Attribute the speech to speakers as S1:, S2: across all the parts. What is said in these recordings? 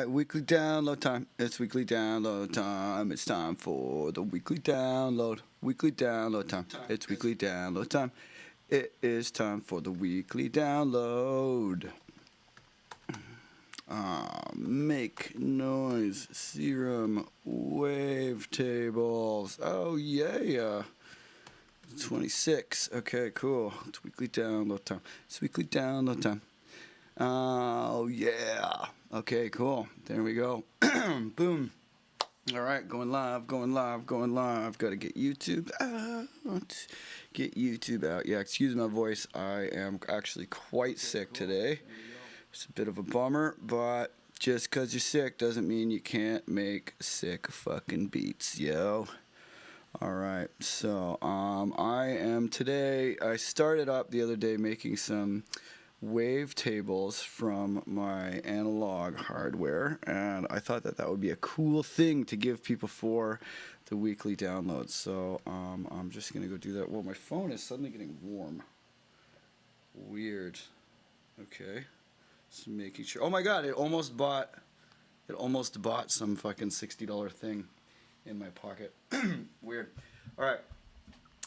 S1: right, weekly download time. It's weekly download time. It's time for the weekly download. Weekly download time. It's weekly download time. It is time for the weekly download. Make noise. Serum. Wavetables. Oh yeah. 26. Okay, cool. It's weekly download time. It's weekly download time. Oh yeah. Okay, cool. There we go. Boom. All right, going live. Got to get YouTube out. Get YouTube out. Yeah, excuse my voice. I am actually quite sick today. It's a bit of a bummer, but just because you're sick doesn't mean you can't make sick fucking beats, yo. All right, so I started up the other day making some wavetables from my analog hardware, and I thought that would be a cool thing to give people for the weekly downloads. So I'm just gonna go do that. Well, my phone is suddenly getting warm. Weird. Okay, just making sure. Oh my god, it almost bought some fucking $60 thing in my pocket. Weird. All right.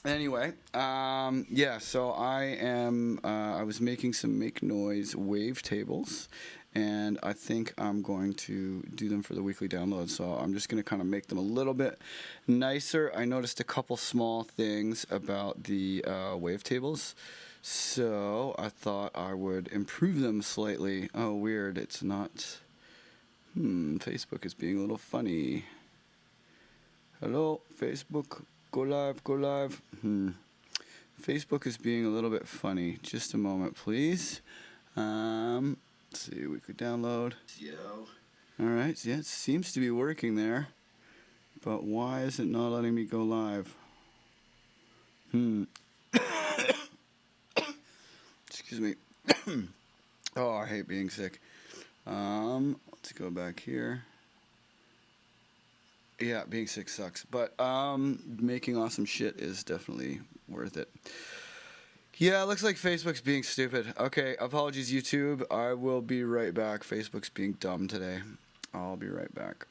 S1: Anyway, yeah, so I was making some make noise wavetables, and I think I'm going to do them for the weekly download. So I'm just going to kind of make them a little bit nicer. I noticed a couple small things about the wavetables, so I thought I would improve them slightly. Oh, weird, it's not. Facebook is being a little funny. Hello, Facebook. Go live. Facebook is being a little bit funny. Just a moment, please. Let's see, we could download. Yo. Alright, yeah, it seems to be working there. But why is it not letting me go live? Excuse me. Oh, I hate being sick. Let's go back here. Yeah, being sick sucks, but making awesome shit is definitely worth it. Yeah, it looks like Facebook's being stupid. Okay, apologies, YouTube. I will be right back. Facebook's being dumb today. I'll be right back.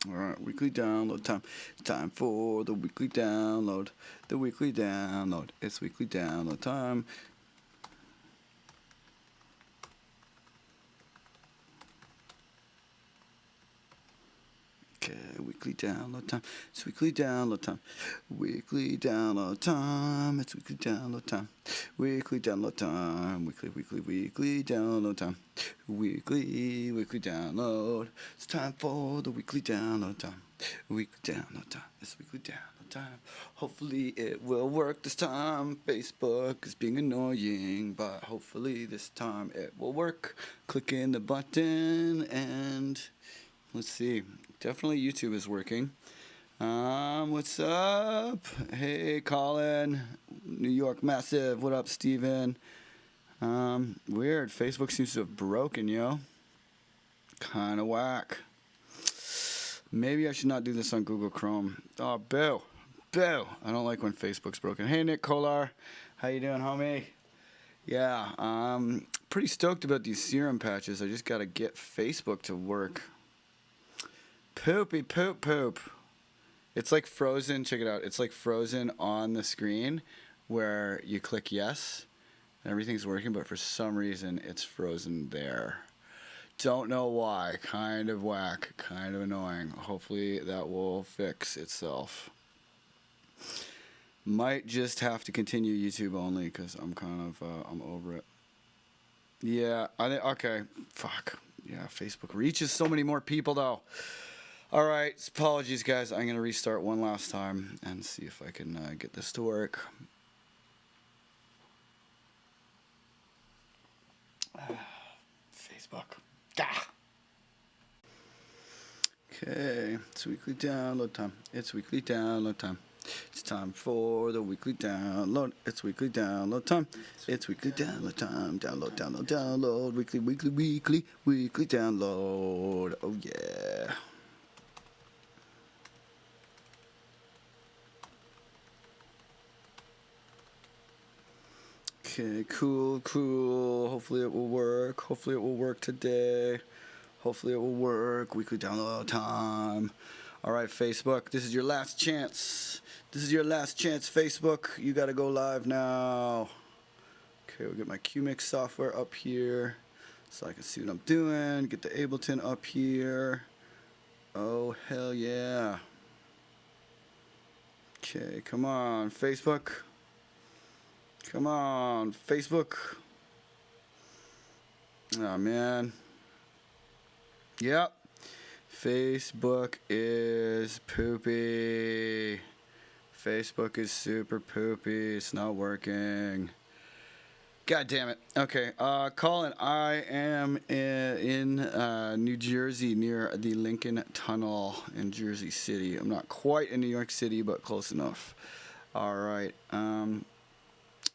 S1: All right, weekly download time. It's time for the weekly download. The weekly download. It's weekly download time. Okay, weekly download time. It's weekly download time. Weekly download time. It's weekly download time. Weekly download time. Weekly download time. Weekly download. It's time for the weekly download time. Weekly download time. It's weekly download time. Hopefully it will work this time. Facebook is being annoying, but hopefully this time it will work. Clicking the button and let's see. Definitely YouTube is working. What's up? Hey, Colin. New York Massive. What up, Steven? Weird. Facebook seems to have broken, yo. Kind of whack. Maybe I should not do this on Google Chrome. Oh, boo. Boo. I don't like when Facebook's broken. Hey, Nick Kolar. How you doing, homie? Yeah, pretty stoked about these serum patches. I just got to get Facebook to work. Poopy poop. It's like frozen. Check it out. It's like frozen on the screen where you click yes and everything's working, but for some reason it's frozen there. Don't know why. Kind of whack. Kind of annoying. Hopefully that will fix itself. Might just have to continue YouTube only because I'm kind of I'm over it. Yeah. Okay. Fuck. Yeah. Facebook reaches so many more people though. All right, apologies, guys. I'm going to restart one last time and see if I can get this to work. Facebook. Gah. Okay, it's weekly download time. It's weekly download time. It's time for the weekly download. It's weekly download time. It's weekly download time. Download. Weekly download. Oh, yeah. Okay, cool, cool. Hopefully it will work. Hopefully it will work today. Hopefully it will work. Weekly download time. All right, Facebook, this is your last chance. This is your last chance, Facebook. You got to go live now. Okay, we'll get my QMix software up here so I can see what I'm doing. Get the Ableton up here. Oh, hell yeah. Okay, come on, Facebook. Come on, Facebook. Oh, man. Yep. Facebook is poopy. Facebook is super poopy. It's not working. God damn it. Okay, Colin, I am in New Jersey near the Lincoln Tunnel in Jersey City. I'm not quite in New York City, but close enough. All right.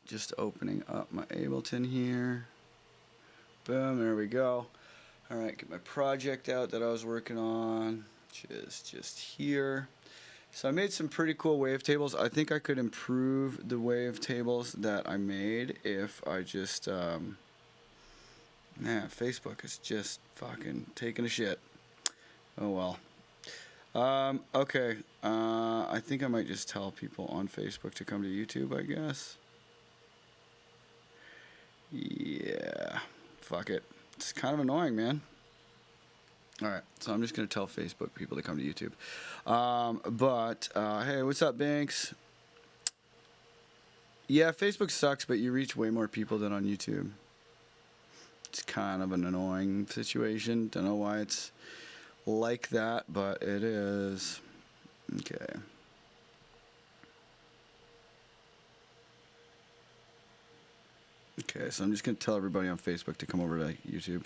S1: Just opening up my Ableton here. Boom, there we go. All right, get my project out that I was working on, which is just here. So I made some pretty cool wavetables. I think I could improve the wavetables that I made if I just, man, Facebook is just fucking taking a shit. Oh well. Okay, I think I might just tell people on Facebook to come to YouTube, I guess. Yeah, fuck it. It's kind of annoying, man. Alright, so I'm just going to tell Facebook people to come to YouTube. Hey, what's up, Banks? Yeah, Facebook sucks, but you reach way more people than on YouTube. It's kind of an annoying situation. Don't know why it's like that, but it is. Okay. Okay, so I'm just going to tell everybody on Facebook to come over to YouTube.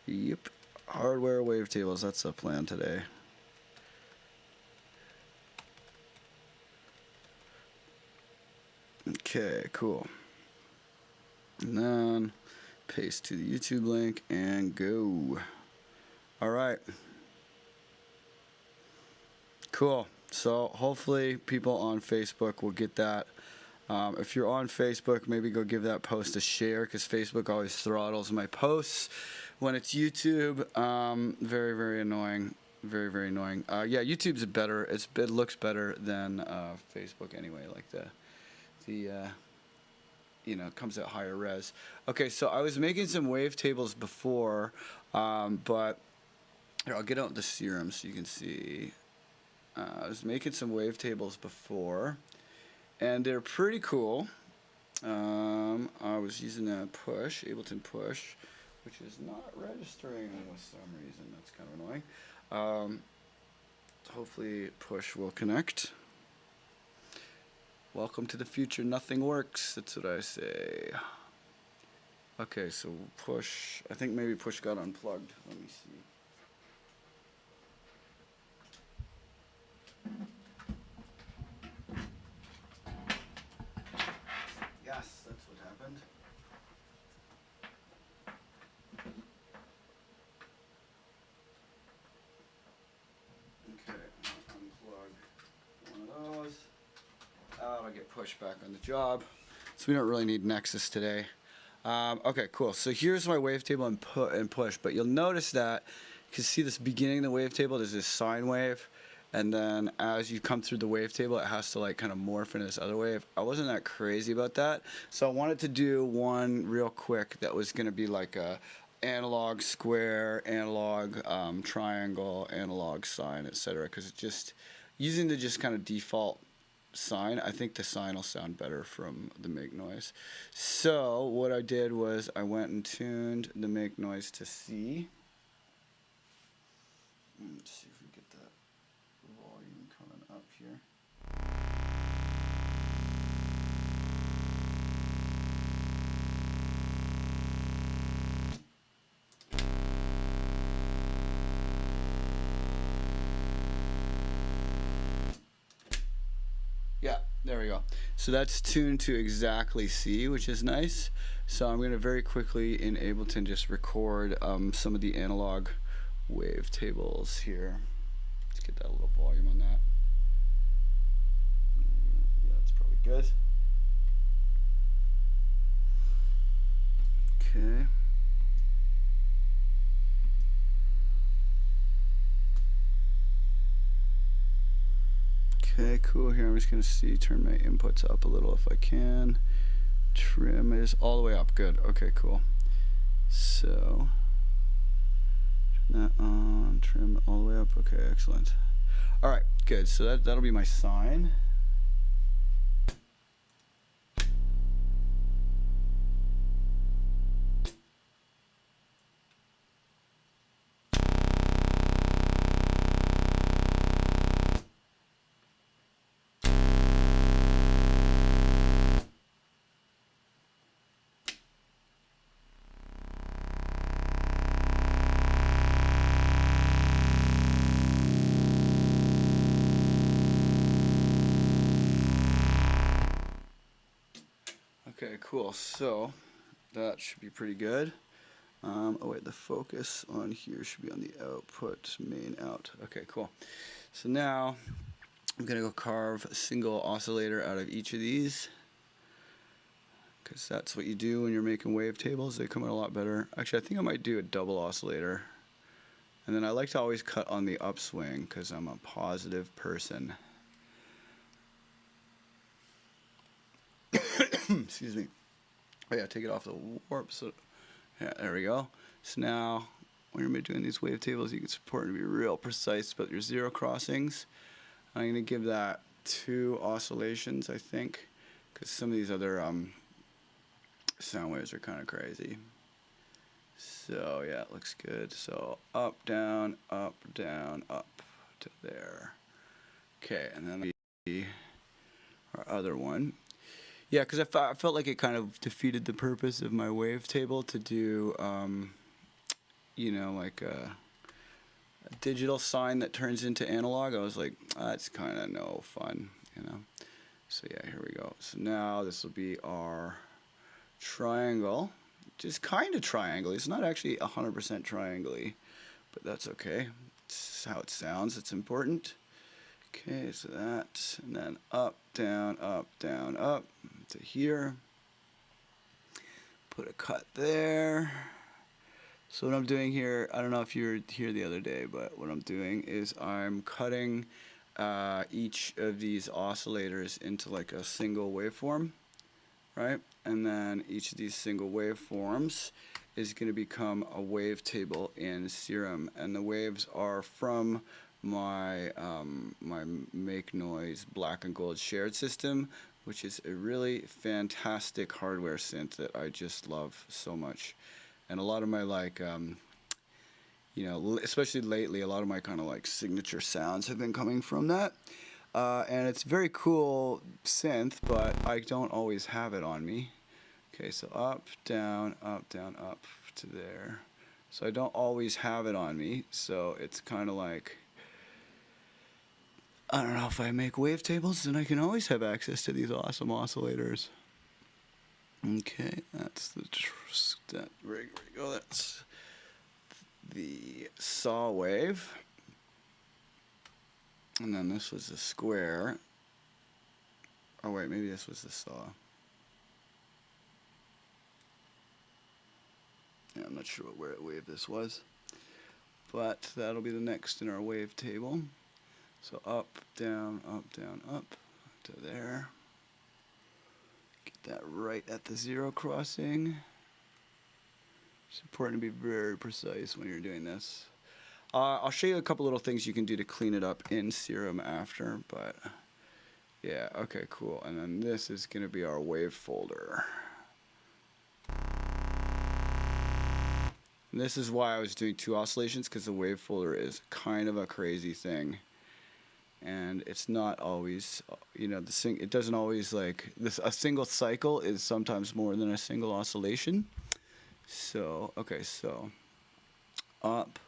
S1: Yep. Hardware wavetables, that's the plan today. Okay, cool. And then paste to the YouTube link and go. All right. Cool. So hopefully people on Facebook will get that. If you're on Facebook, maybe go give that post a share because Facebook always throttles my posts when it's YouTube. Very, very annoying. Very, very annoying. Yeah, YouTube's better. It looks better than Facebook anyway. Like it comes at higher res. Okay, so I was making some wavetables before, but here, I'll get out the Serum so you can see. I was making some wavetables before, and they're pretty cool. I was using a push, Ableton push, which is not registering for some reason. That's kind of annoying. Hopefully push will connect. Welcome to the future. Nothing works. That's what I say. Okay, so push. I think maybe push got unplugged. Let me see. Yes, that's what happened. Okay, unplug one of those. I'll get pushed back on the job. So we don't really need Nexus today. Okay, cool. So here's my wavetable and push, but you'll notice that you can see this beginning of the wavetable, there's this sine wave. And then as you come through the wavetable, it has to like kind of morph into this other wave. I wasn't that crazy about that. So I wanted to do one real quick that was going to be like a analog square, analog triangle, analog sine, etc. Because it's just using the just kind of default sine, I think the sine will sound better from the make noise. So what I did was I went and tuned the make noise to C. Let's see if we get that volume coming up here. Yeah, there we go. So that's tuned to exactly C, which is nice. So I'm going to very quickly in Ableton just record some of the analog wavetables here. Let's get that a little volume on that. Yeah, that's probably good. Okay. Okay, cool. Here I'm just going to turn my inputs up a little if I can. Trim is all the way up. Good. Okay, cool. So, turn that on. Trim all the way up. Okay, excellent. All right, good. So that'll be my sine. Okay, cool. So that should be pretty good. Oh wait, the focus on here should be on the output, main out. Okay, cool. So now I'm gonna go carve a single oscillator out of each of these, because that's what you do when you're making wavetables. They come out a lot better. Actually, I think I might do a double oscillator. And then I like to always cut on the upswing because I'm a positive person. Excuse me. Oh yeah, take it off the warp. So yeah, there we go. So now when you're doing these wavetables, it's important to be real precise about your zero crossings. I'm going to give that 2 oscillations, I think, because some of these other sound waves are kind of crazy. So yeah, it looks good. So up, down, up to there. Okay, and then our other one. Yeah, because I felt like it kind of defeated the purpose of my wavetable to do, you know, like a digital sine that turns into analog. I was like, that's kind of no fun, you know. So yeah, here we go. So now this will be our triangle. Just kind of triangle. It's not actually 100% triangle-y, but that's okay. It's how it sounds. It's important. Okay, so that, and then up, down, up to here. Put a cut there. So what I'm doing here, I don't know if you were here the other day, but what I'm doing is I'm cutting each of these oscillators into like a single waveform, right? And then each of these single waveforms is going to become a wavetable in Serum, and the waves are from my my Make Noise Black and Gold shared system, which is a really fantastic hardware synth that I just love so much. And a lot of my like you know, especially lately, a lot of my kind of like signature sounds have been coming from that. And it's very cool synth, but I don't always have it on me. Okay, so up, down, up to there. So I don't always have it on me, so it's kind of like, I don't know, if I make wavetables, then I can always have access to these awesome oscillators. Okay, that's the there you go. That's the saw wave, and then this was the square. Oh wait, maybe this was the saw. Yeah, I'm not sure what wave this was, but that'll be the next in our wavetable. So up, down, up to there. Get that right at the zero crossing. It's important to be very precise when you're doing this. I'll show you a couple little things you can do to clean it up in Serum after, but yeah, okay, cool. And then this is going to be our wave folder. And this is why I was doing 2 oscillations, because the wave folder is kind of a crazy thing. And it's not always, you know, it doesn't always like this. A single cycle is sometimes more than a single oscillation. So okay, so up,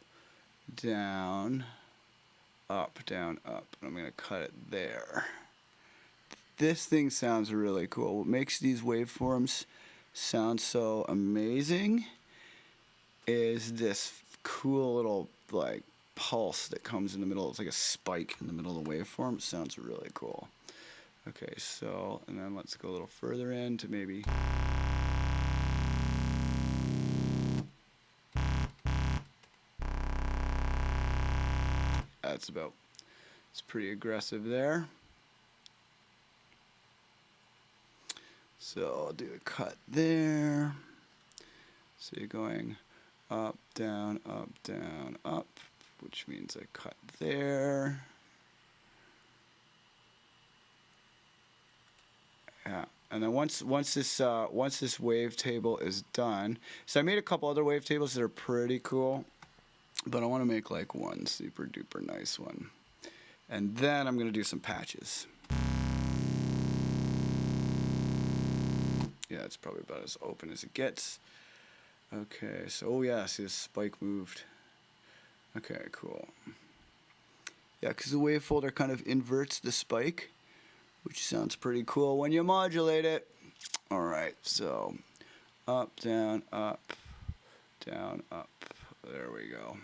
S1: down, up. And I'm gonna cut it there. This thing sounds really cool. What makes these waveforms sound so amazing is this cool little like pulse that comes in the middle. It's like a spike in the middle of the waveform. It sounds really cool. Okay, so, and then let's go a little further in to maybe... That's about, it's pretty aggressive there. So I'll do a cut there. So you're going up, down, up, which means I cut there. Yeah, and then once this wavetable is done, so I made a couple other wavetables that are pretty cool, but I want to make like one super duper nice one, and then I'm gonna do some patches. Yeah, it's probably about as open as it gets. Okay, so oh yeah, see this spike moved. Okay, cool. Yeah, because the wave folder kind of inverts the spike, which sounds pretty cool when you modulate it. All right, so up, down, up, down, up. There we go.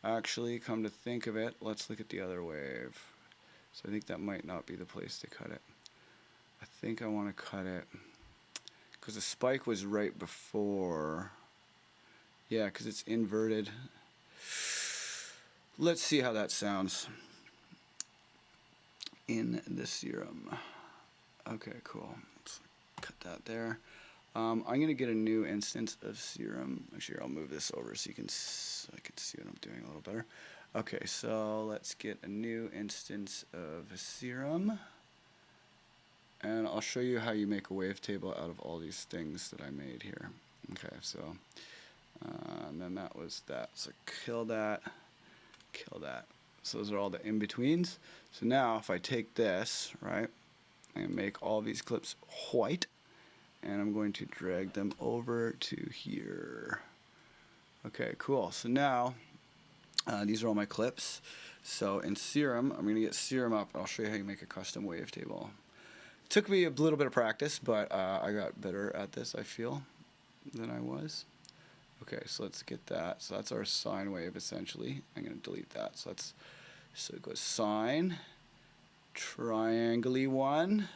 S1: Actually, come to think of it, let's look at the other wave. So I think that might not be the place to cut it. I think I want to cut it because the spike was right before. Yeah, because it's inverted. Let's see how that sounds in the Serum. Okay, cool. Let's cut that there. I'm going to get a new instance of Serum. Actually, I'll move this over so I can see what I'm doing a little better. Okay, so let's get a new instance of Serum. And I'll show you how you make a wavetable out of all these things that I made here. Okay, so, and then that was that. So kill that, kill that. So those are all the in-betweens. So now if I take this, right, and make all these clips white, and I'm going to drag them over to here. Okay, cool. So now, these are all my clips. So in Serum, I'm going to get Serum up. I'll show you how you make a custom wavetable. It took me a little bit of practice, but I got better at this, I feel, than I was. Okay, so let's get that. So that's our sine wave, essentially. I'm going to delete that. So it goes sine, triangle-y one,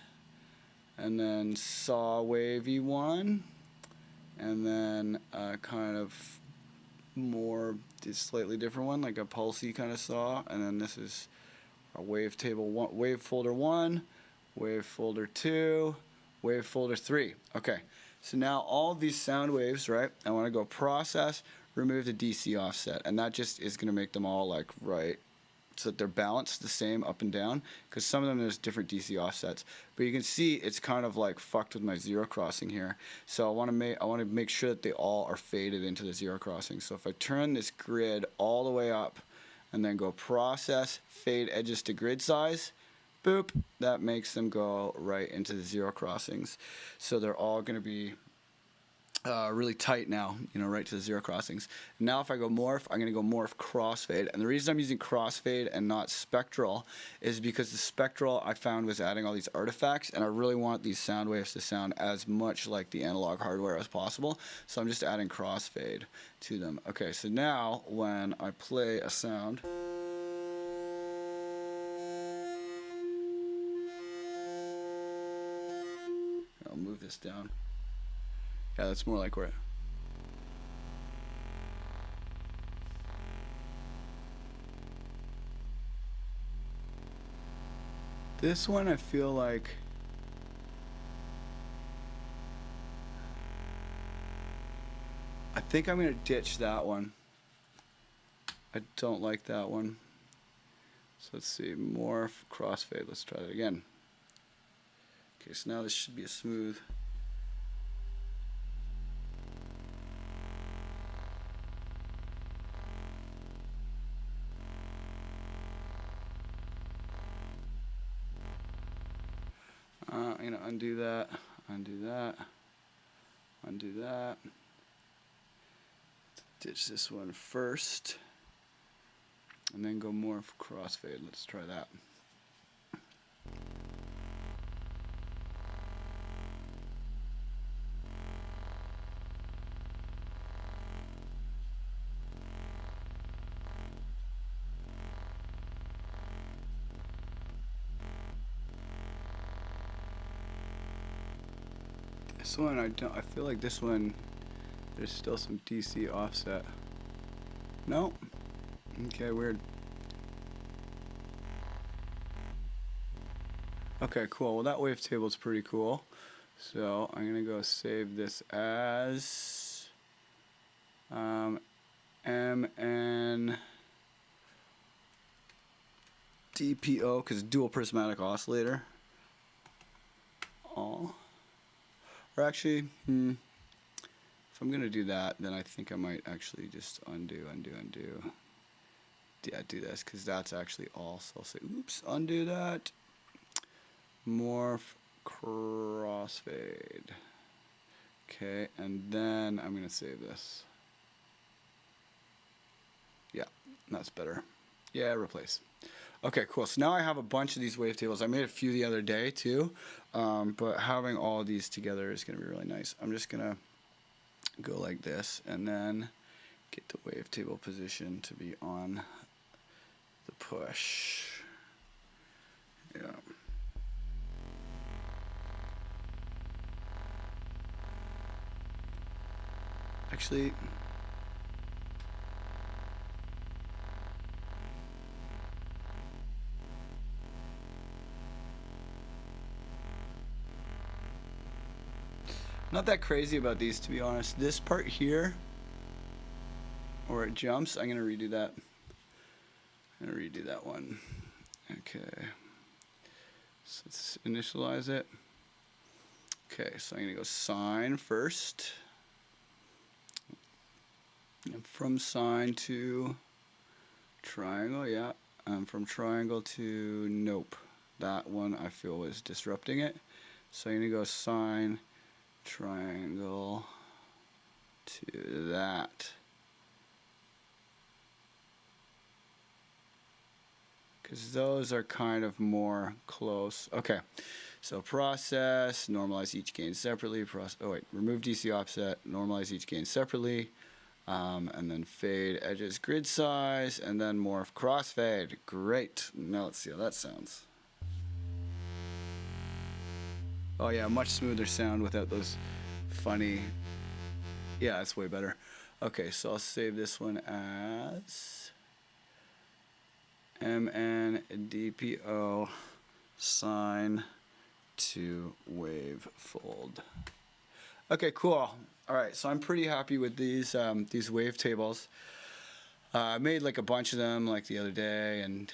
S1: and then saw wavy one, and then kind of more slightly different one, like a pulsey kind of saw, and then this is our wavetable one, wave folder 1, wave folder 2, wave folder 3. Okay, so now all these sound waves, right, I want to go process, remove the DC offset, and that just is going to make them all like right, so that they're balanced the same up and down, because some of them there's different DC offsets. But you can see it's kind of like fucked with my zero crossing here. So I want to make sure that they all are faded into the zero crossing. So if I turn this grid all the way up and then go process, fade edges to grid size, boop, that makes them go right into the zero crossings. So they're all going to be really tight now, you know, right to the zero crossings. Now if I go morph, I'm going to go morph crossfade. And the reason I'm using crossfade and not spectral is because the spectral I found was adding all these artifacts, and I really want these sound waves to sound as much like the analog hardware as possible. So I'm just adding crossfade to them. Okay, so now when I play a sound, I'll move this down. Yeah, that's more like where. This one I feel like I think I'm gonna ditch that one. I don't like that one. So let's see, morph, crossfade. Let's try that again. Okay, so now this should be a smooth. You know, undo that, undo that, undo that. Ditch this one first, and then go morph crossfade. Let's try that. This one I feel like this one there's still some DC offset. No? Okay, weird. Okay, cool. Well, that wavetable is pretty cool. So I'm gonna go save this as MN DPO because dual prismatic oscillator. All. Or actually, if I'm gonna do that, then I think I might actually just undo. Yeah, do this because that's actually all. So I'll say, oops, undo that. Morph crossfade. Okay, and then I'm gonna save this. Yeah, that's better. Yeah, replace. Okay, cool. So now I have a bunch of these wavetables. I made a few the other day too, but having all these together is gonna be really nice. I'm just gonna go like this and then get the wavetable position to be on the push. Yeah. Actually, not that crazy about these, to be honest. This part here, where it jumps, I'm gonna redo that. I'm gonna redo that one. Okay. So let's initialize it. Okay, so I'm gonna go sine first. And from sine to triangle, yeah. From triangle to nope. That one I feel was disrupting it. So I'm gonna go sine, triangle to that. Because those are kind of more close. Okay, so process, normalize each gain separately. Remove DC offset, normalize each gain separately. And then fade edges grid size, and then morph crossfade. Great. Now let's see how that sounds. Oh yeah, much smoother sound without those funny. Yeah, it's way better. Okay, so I'll save this one as MNDPO sine to wavefold. Okay, cool. All right, so I'm pretty happy with these wavetables. I made like a bunch of them like the other day and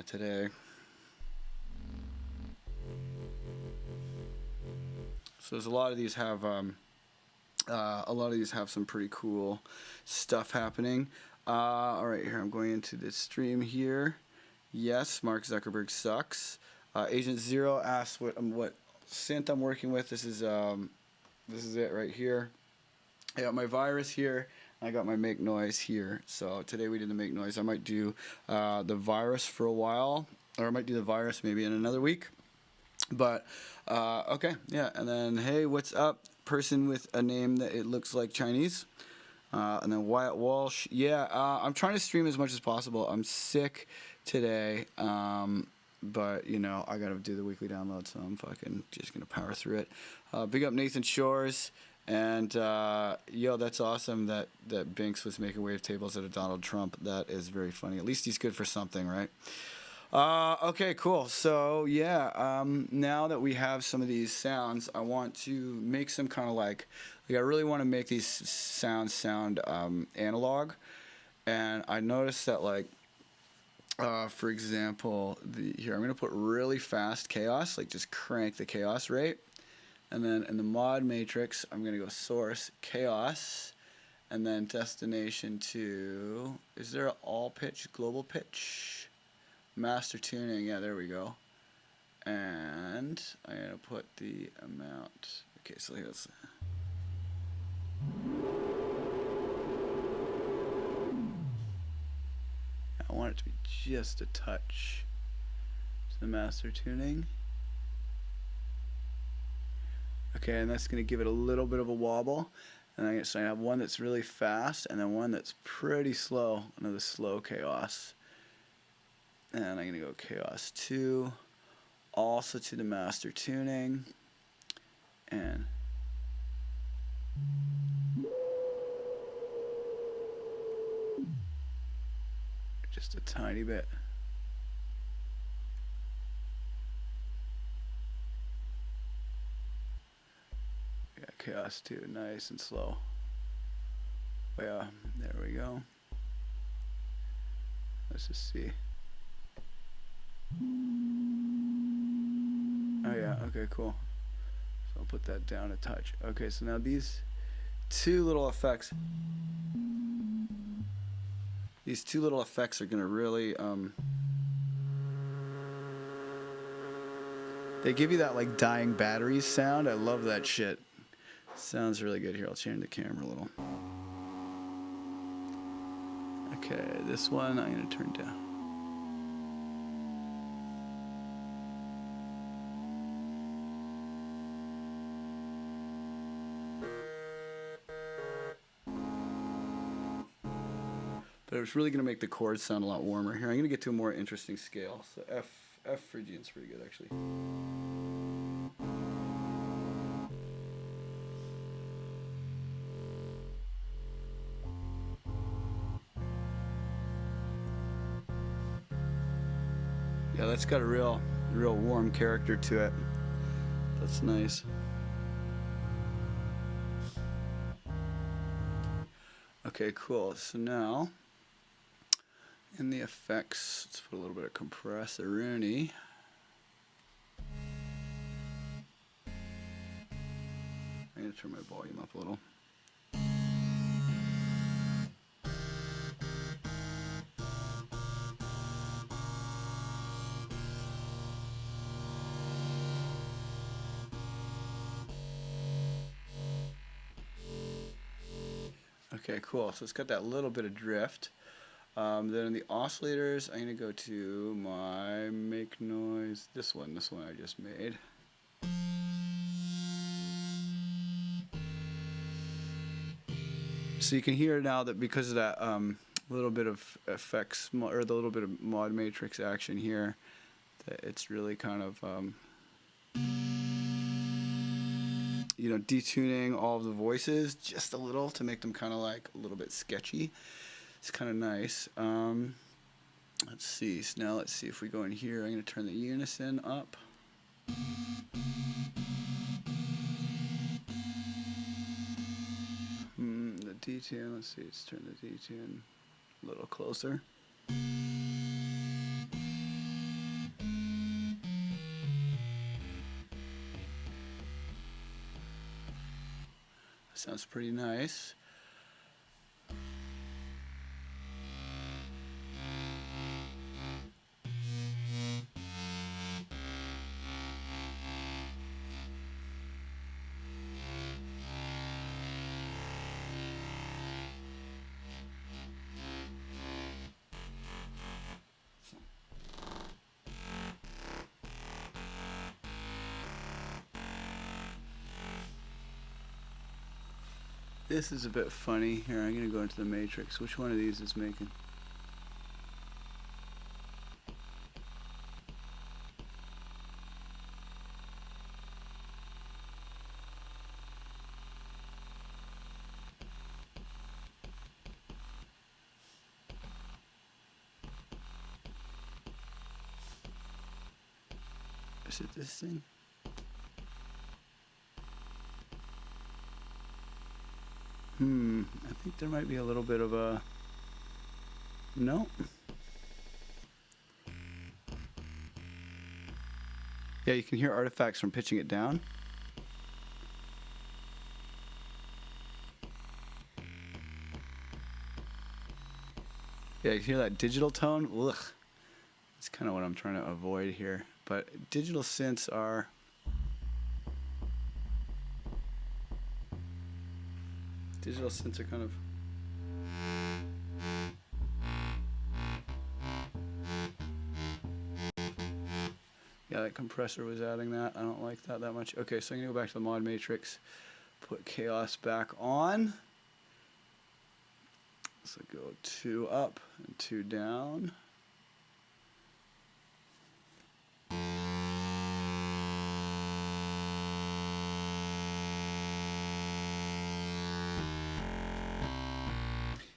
S1: today. So there's a lot of these have some pretty cool stuff happening. All right, here I'm going into this stream here. Yes, Mark Zuckerberg sucks. Agent Zero asks what synth I'm working with. This is it right here. I got my virus here. I got my make noise here. So today we did the make noise. I might do the virus for a while, or I might do the virus maybe in another week. But okay, yeah. And then hey, what's up, person with a name that it looks like Chinese? And then Wyatt Walsh. Yeah, I'm trying to stream as much as possible. I'm sick today, but you know I gotta do the weekly download, so I'm fucking just gonna power through it. Big up Nathan Shores. And yo, that's awesome that Binks was making wavetables out of Donald Trump. That is very funny. At least he's good for something, right? Okay, cool. So yeah, now that we have some of these sounds, I want to make some kind of like I really want to make these sound analog. And I noticed that like, for example, here I'm gonna put really fast chaos, like just crank the chaos rate. And then in the mod matrix, I'm going to go source, chaos, and then destination to, is there an all pitch, global pitch? Master tuning, yeah, there we go. And I'm going to put the amount. Okay, so here's. I want it to be just a touch. So the master tuning. Okay, and that's going to give it a little bit of a wobble. And so I have one that's really fast and then one that's pretty slow, another slow chaos. And I'm going to go chaos 2, also to the master tuning. And Just a tiny bit. Yeah, chaos too, nice and slow. Oh yeah, there we go. Let's just see. Oh yeah, okay, cool. So I'll put that down a touch. Okay, so now these two little effects. These two little effects are gonna really, they give you that like dying batteries sound. I love that shit. Sounds really good. Here, I'll change the camera a little. Okay, this one I'm gonna turn down. But it's really gonna make the chords sound a lot warmer. Here, I'm gonna get to a more interesting scale. So F Phrygian's pretty good actually. Yeah, that's got a real warm character to it. That's nice. Okay, cool. So now, in the effects, let's put a little bit of compressor Rooney. I'm gonna turn my volume up a little. Okay, cool. So it's got that little bit of drift. Then in the oscillators, I'm gonna go to my make noise. This one I just made. So you can hear now that because of that little bit of effects or the little bit of mod matrix action here, that it's really kind of you know, detuning all of the voices just a little to make them kind of like a little bit sketchy. It's kind of nice. Let's see. So now let's see if we go in here. I'm going to turn the unison up. The detune. Let's see. Let's turn the detune a little closer. Sounds pretty nice. This is a bit funny. Here, I'm going to go into the matrix. Which one of these is making? Is it this thing? I think there might be a little bit of a... No. Yeah, you can hear artifacts from pitching it down. Yeah, you hear that digital tone? Ugh. That's kind of what I'm trying to avoid here. But digital synths are... Digital synths are kind of... Yeah, that compressor was adding that. I don't like that much. Okay, so I'm going to go back to the mod matrix. Put chaos back on. So go 2 up and 2 down.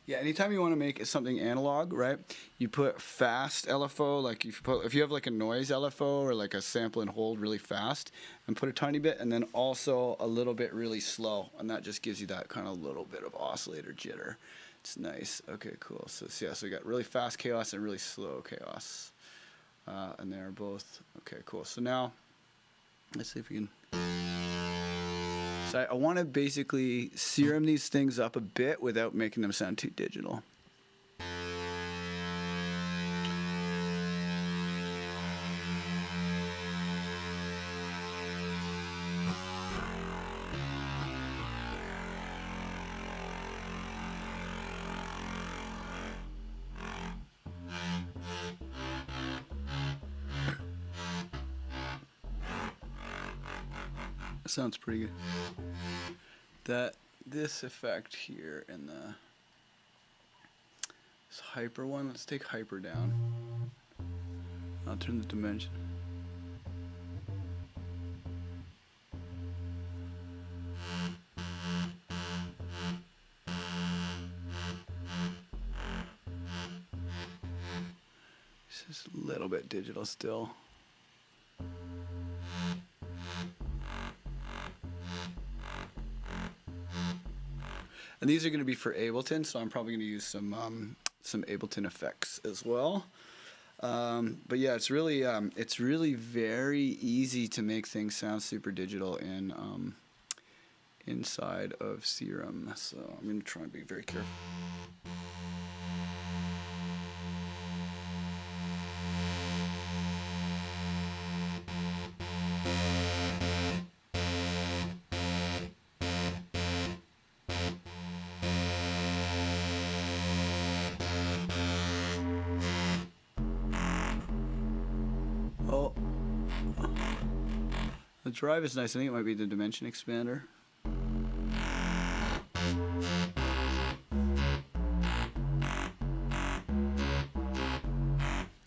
S1: Yeah, anytime you want to make something analog, right? You put fast LFO, like if you have like a noise LFO or like a sample and hold really fast, and put a tiny bit, and then also a little bit really slow, and that just gives you that kind of little bit of oscillator jitter. It's nice. Okay, cool. So yeah, so we got really fast chaos and really slow chaos, and they're both okay. Cool. So now let's see if we can. So I want to basically serum these things up a bit without making them sound too digital. That sounds pretty good. This effect here in this hyper one, let's take hyper down. I'll turn the dimension. It's just a little bit digital still. And these are going to be for Ableton, so I'm probably going to use some Ableton effects as well. But yeah, it's really very easy to make things sound super digital in inside of Serum. So I'm going to try and be very careful. Oh, the drive is nice. I think it might be the dimension expander.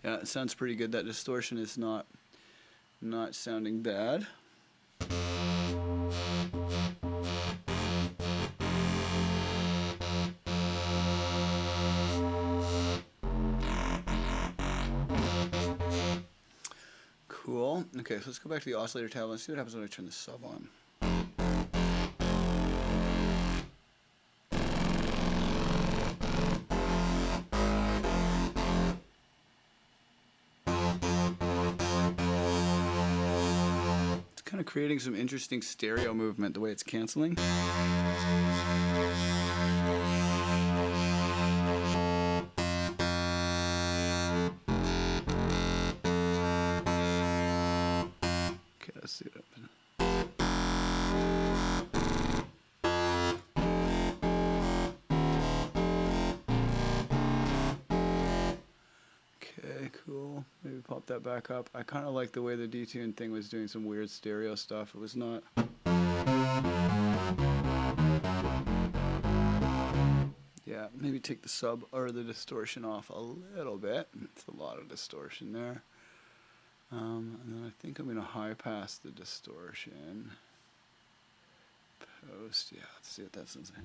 S1: Yeah, it sounds pretty good. That distortion is not sounding bad. Cool. Okay, so let's go back to the oscillator tab. Let's see what happens when I turn the sub on. It's kind of creating some interesting stereo movement the way it's canceling. Let's see what happens. Okay, cool. Maybe pop that back up. I kind of like the way the detune thing was doing some weird stereo stuff. It was not. Yeah, maybe take the sub or the distortion off a little bit. It's a lot of distortion there. And then I think I'm going to high pass the distortion. Post, yeah, let's see what that sounds like.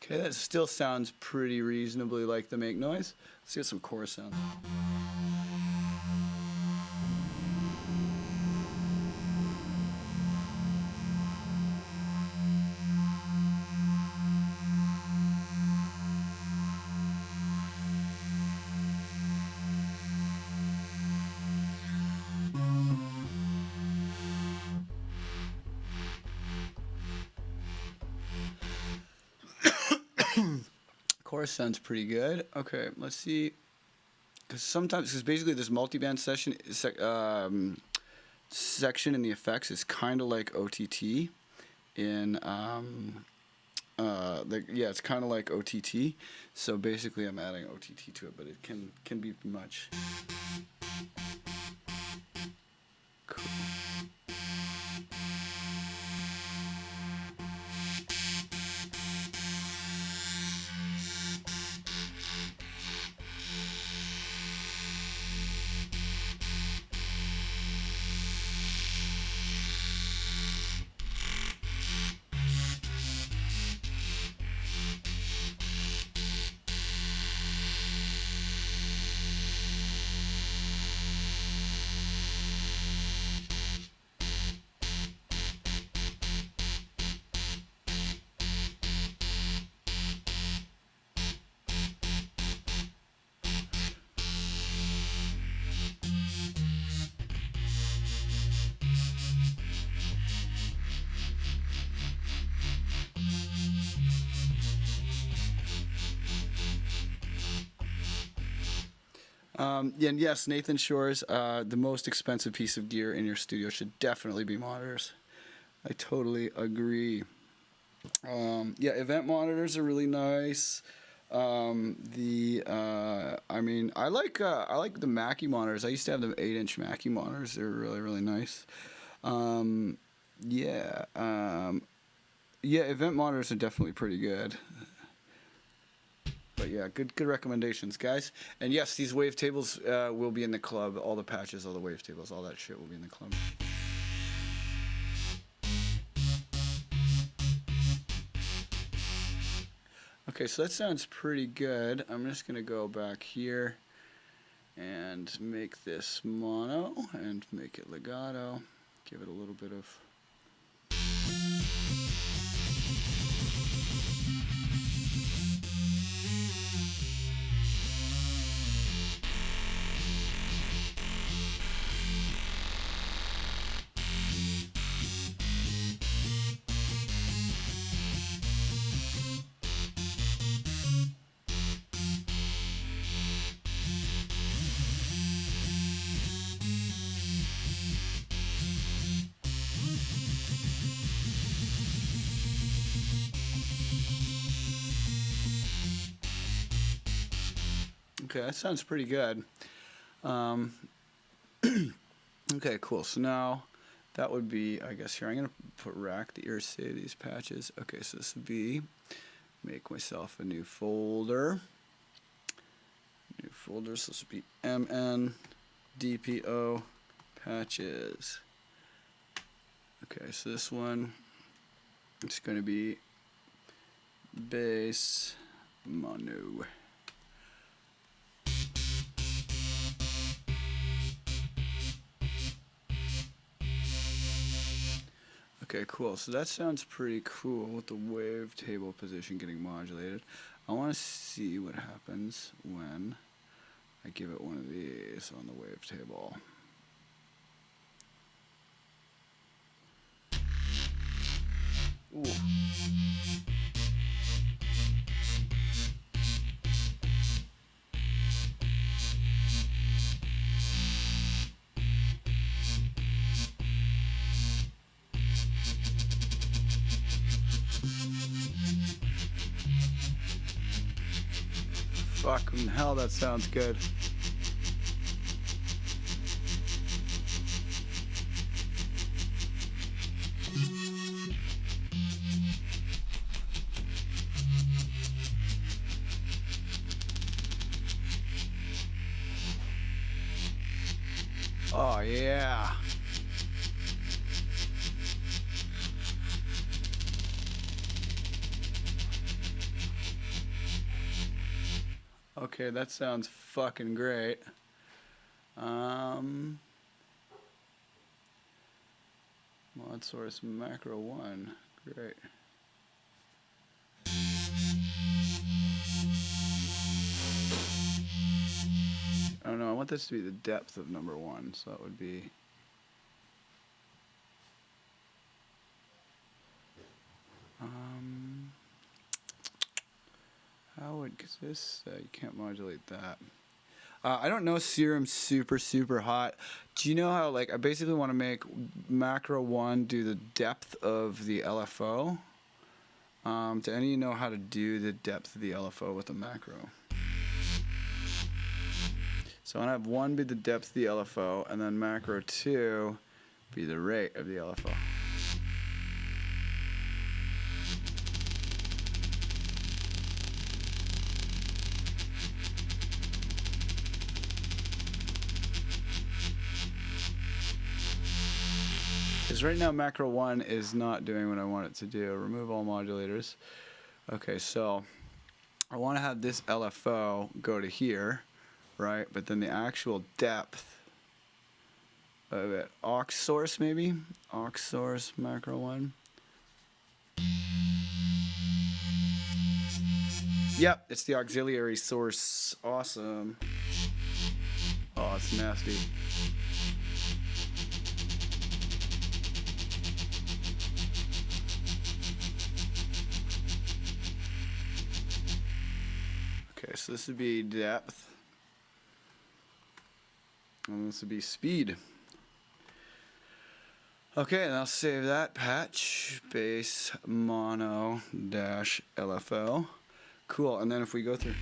S1: Okay, that still sounds pretty reasonably like the make noise. Let's get some chorus sound. Chorus sounds pretty good. Okay, let's see. Because basically this multiband section in the effects is kind of like OTT, in yeah, it's kind of like OTT. So basically, I'm adding OTT to it, but it can be much. Cool. Yeah, and yes, Nathan Shore's the most expensive piece of gear in your studio should definitely be monitors. I totally agree. Yeah, event monitors are really nice. I like the Mackie monitors. I used to have the 8-inch Mackie monitors. They're really nice. Um, yeah, yeah, event monitors are definitely pretty good. But yeah, good recommendations, guys. And yes, these wavetables will be in the club. All the patches, all the wavetables, all that shit will be in the club. Okay, so that sounds pretty good. I'm just gonna go back here and make this mono and make it legato. Give it a little bit of. Okay, that sounds pretty good. Um, okay, cool. So now that would be, I guess, here. I'm going to put rack the ear these patches. Okay, so this would be, make myself a new folder. New folder, so this would be MN DPO patches. Okay, so this one is going to be bass mono. Okay, cool. So that sounds pretty cool with the wavetable position getting modulated. I want to see what happens when I give it one of these on the wavetable. Ooh. Fucking hell, that sounds good. Oh, yeah. Okay, that sounds fucking great. Mod source macro 1. Great. I don't know, I want this to be the depth of number 1, so that would be. How would, cause this, you can't modulate that. I don't know Serum super hot. Do you know how, like, I basically want to make macro 1 do the depth of the LFO? Do any of you know how to do the depth of the LFO with a macro? So I want to have 1 be the depth of the LFO, and then macro 2 be the rate of the LFO. Because right now macro 1 is not doing what I want it to do. Remove all modulators. Okay, so I want to have this LFO go to here, right? But then the actual depth of it, aux source maybe? Aux source macro 1. Yep, it's the auxiliary source. Awesome. Oh, it's nasty. Okay, so this would be depth. And this would be speed. Okay, and I'll save that patch. Bass mono dash LFO. Cool, and then if we go through...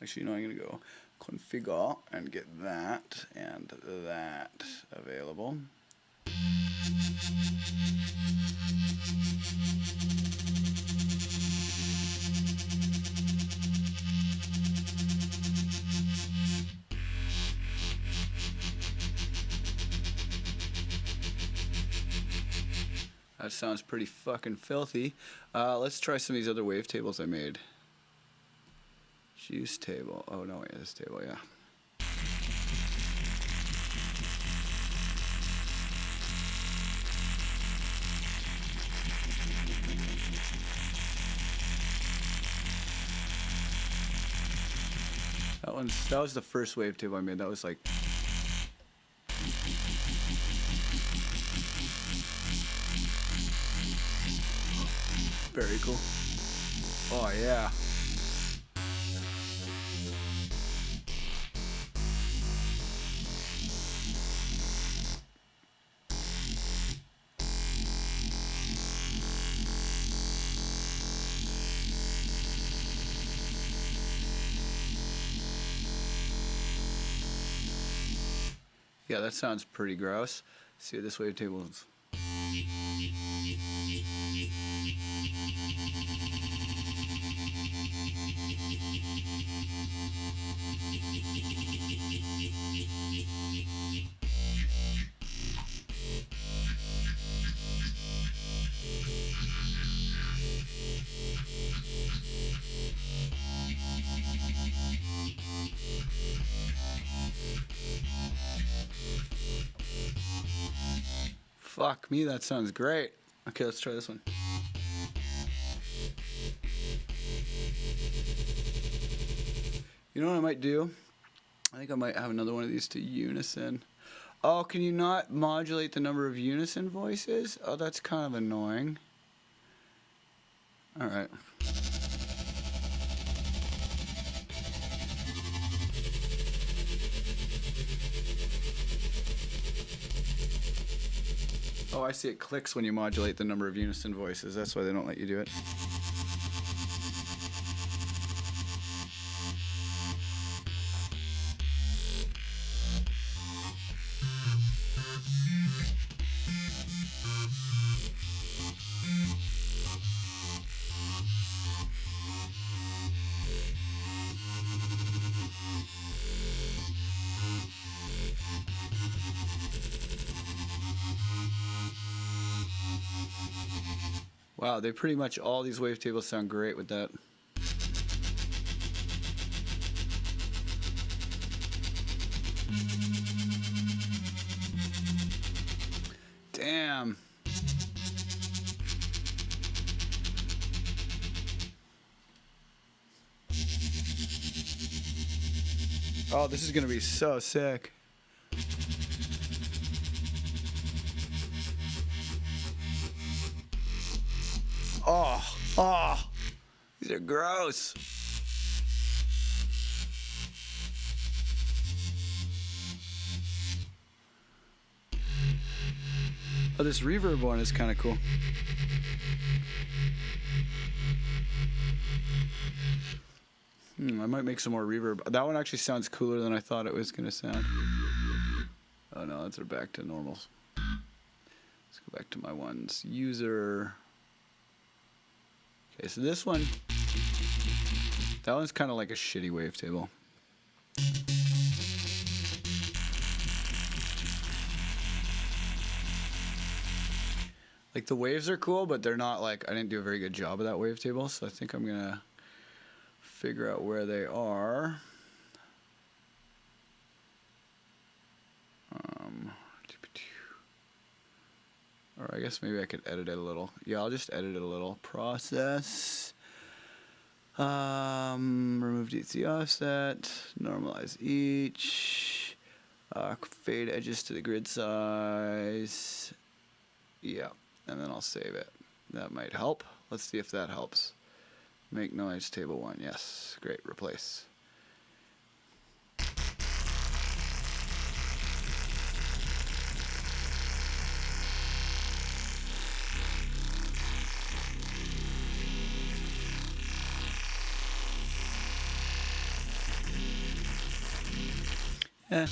S1: Actually, no, I'm going to go configure and get that and that available. That sounds pretty fucking filthy. Let's try some of these other wavetables I made. Juice table. Oh no, wait, this table, yeah. That was the first wavetable I made. That was like... Very cool. Oh yeah. Yeah, that sounds pretty gross. Let's see what this wavetable is. Fuck me, that sounds great. Okay, let's try this one. You know what I might do? I think I might have another one of these to unison. Oh, can you not modulate the number of unison voices? Oh, that's kind of annoying. Alright. Oh, I see, it clicks when you modulate the number of unison voices. That's why they don't let you do it. Wow, they pretty much, all these wavetables sound great with that. Damn. Oh, this is gonna be so sick. Oh, these are gross. Oh, this reverb one is kind of cool. I might make some more reverb. That one actually sounds cooler than I thought it was going to sound. Oh no, let's go back to normals. Let's go back to my ones. User. Okay, so this one, that one's kind of like a shitty wavetable. Like the waves are cool, but they're not like, I didn't do a very good job of that wavetable, so I think I'm gonna figure out where they are. Or I guess maybe I could edit it a little. Yeah, I'll just edit it a little. Process. Remove DC offset. Normalize each. Fade edges to the grid size. Yeah, and then I'll save it. That might help. Let's see if that helps. Make noise table 1. Yes, great. Replace. Yeah.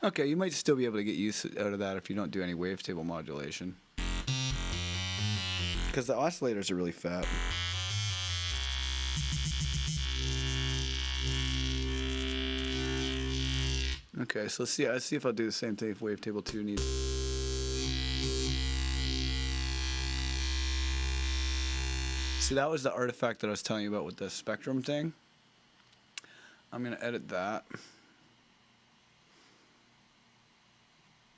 S1: Okay, you might still be able to get use out of that if you don't do any wavetable modulation. Because the oscillators are really fat. Okay, so let's see if I'll do the same thing if wavetable 2 needs. See, that was the artifact that I was telling you about with the spectrum thing. I'm going to edit that.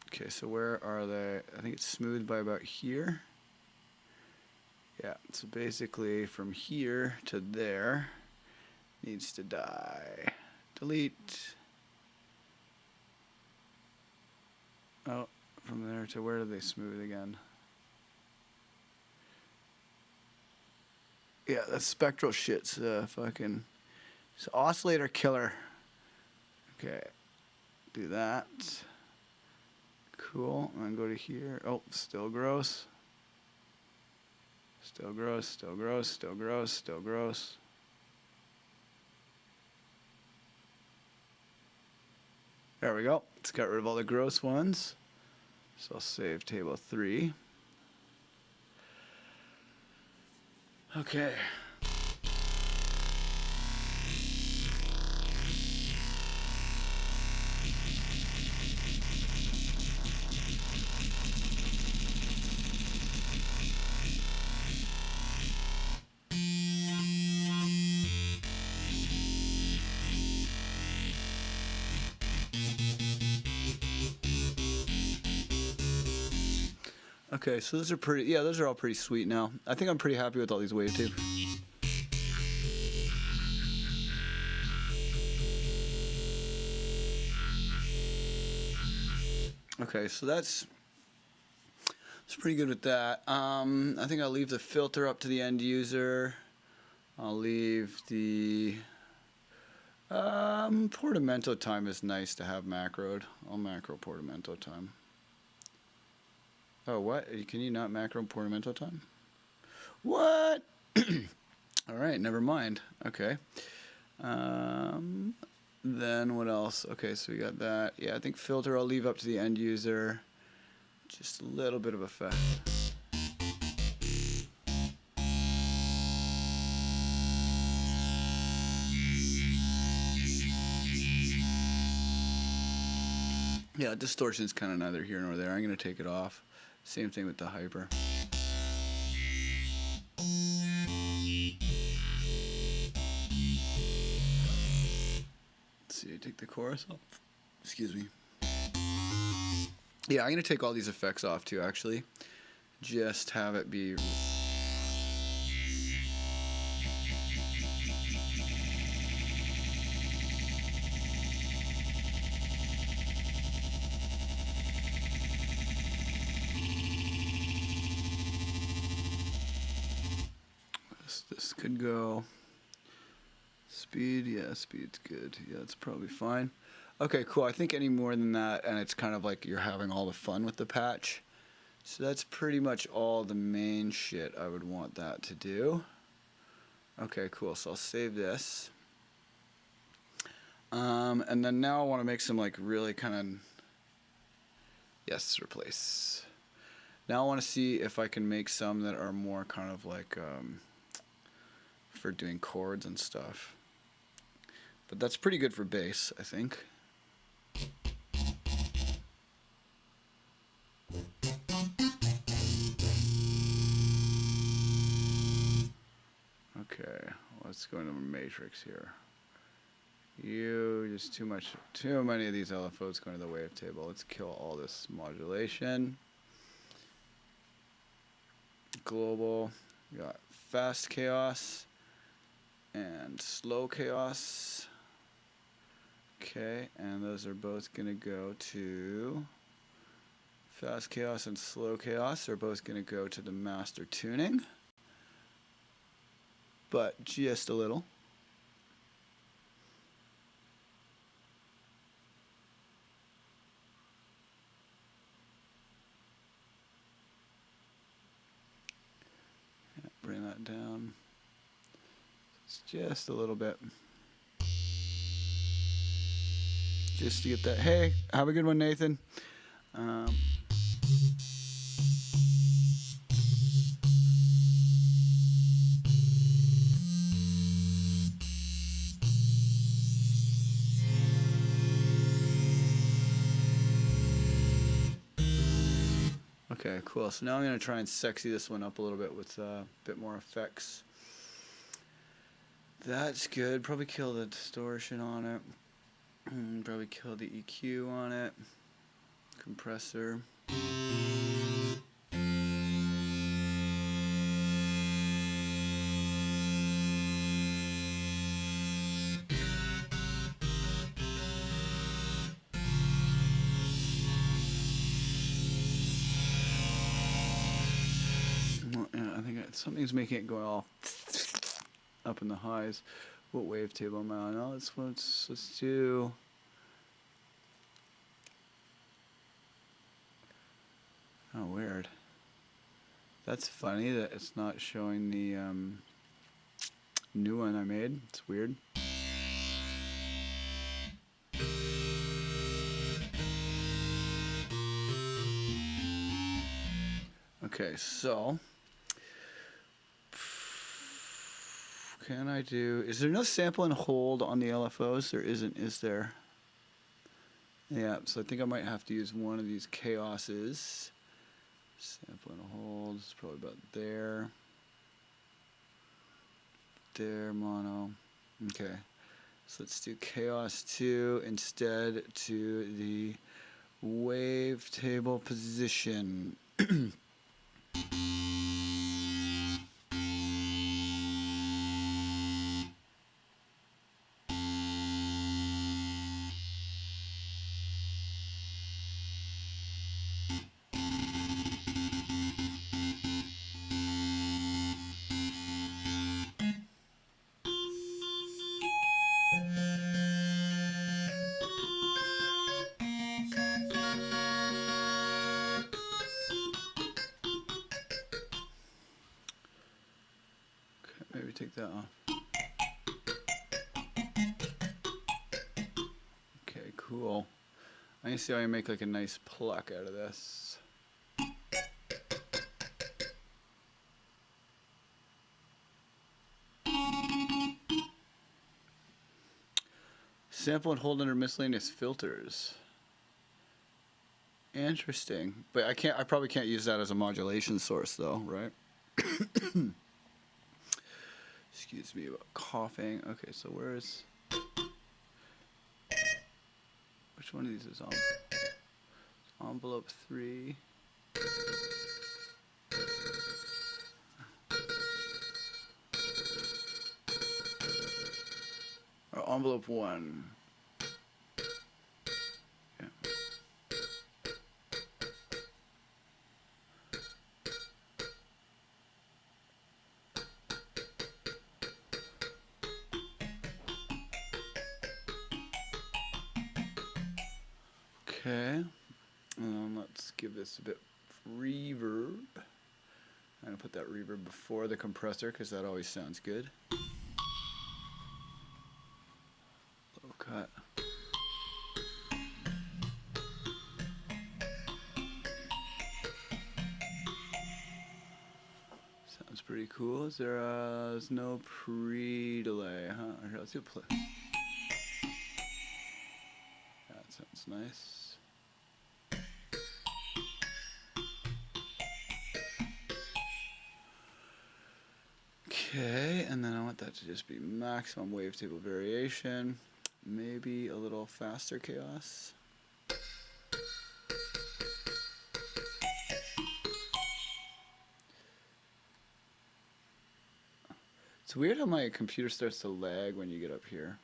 S1: Okay, so where are they? I think it's smooth by about here. Yeah, so basically from here to there needs to die. Delete. Oh, from there to where do they smooth again? Yeah, that spectral shit's fucking... It's oscillator killer. Okay, do that. Cool, and then go to here. Oh, still gross. Still gross, still gross, still gross, still gross. There we go. Let's get rid of all the gross ones. So I'll save table 3. Okay. Okay, so those are pretty, yeah, those are all pretty sweet now. I think I'm pretty happy with all these wavetapes. Okay, so that's pretty good with that. I think I'll leave the filter up to the end user. I'll leave the portamento time is nice to have macroed. I'll macro portamento time. Oh, what? Can you not macro portamento time? What? All right, never mind. Okay. Then what else? Okay, so we got that. Yeah, I think filter I'll leave up to the end user. Just a little bit of effect. Yeah, distortion is kind of neither here nor there. I'm going to take it off. Same thing with the hyper. Let's see, take the chorus off. Excuse me. Yeah, I'm going to take all these effects off too, actually. Just have it be... This could go... Speed, yeah, speed's good. Yeah, it's probably fine. Okay, cool. I think any more than that, and it's kind of like you're having all the fun with the patch. So that's pretty much all the main shit I would want that to do. Okay, cool. So I'll save this. And then now I want to make some like really kind of, yes, replace. Now I want to see if I can make some that are more kind of like for doing chords and stuff. But that's pretty good for bass, I think. Okay, let's go into matrix here. Just too many of these LFOs going to the wavetable. Let's kill all this modulation. Global, we got fast chaos and slow chaos. Okay, and those are both going to go to fast chaos and slow chaos are both going to go to the master tuning, but just a little. Yeah, bring that down. It's just a little bit. Just to get that. Hey, have a good one, Nathan. Okay, cool. So now I'm going to try and sexy this one up a little bit with a bit more effects. That's good. Probably kill the distortion on it. Probably kill the EQ on it. Compressor. Yeah, I think something's making it go all up in the highs. What wavetable am I on? Oh, let's do. Oh, weird. That's funny that it's not showing the new one I made. It's weird. Okay, so can I do? Is there no sample and hold on the LFOs? There isn't, is there? Yeah, so I think I might have to use one of these chaoses. Sample and hold is probably about there. There, mono. Okay, so let's do chaos 2 instead to the wavetable position. Maybe take that off. Okay, cool. I need to see how I make like a nice pluck out of this. Sample and hold under miscellaneous filters. Interesting, but I probably can't use that as a modulation source though, right? Excuse me about coughing. Okay, so where's... Which one of these is on? Envelope 3. Or envelope 1. Yeah. Okay, let's give this a bit of reverb. I'm going to put that reverb before the compressor because that always sounds good. Low cut. Sounds pretty cool. Is there there's no pre-delay, huh? Here, let's do a play. That sounds nice. Okay, and then I want that to just be maximum wavetable variation. Maybe a little faster chaos. It's weird how my computer starts to lag when you get up here.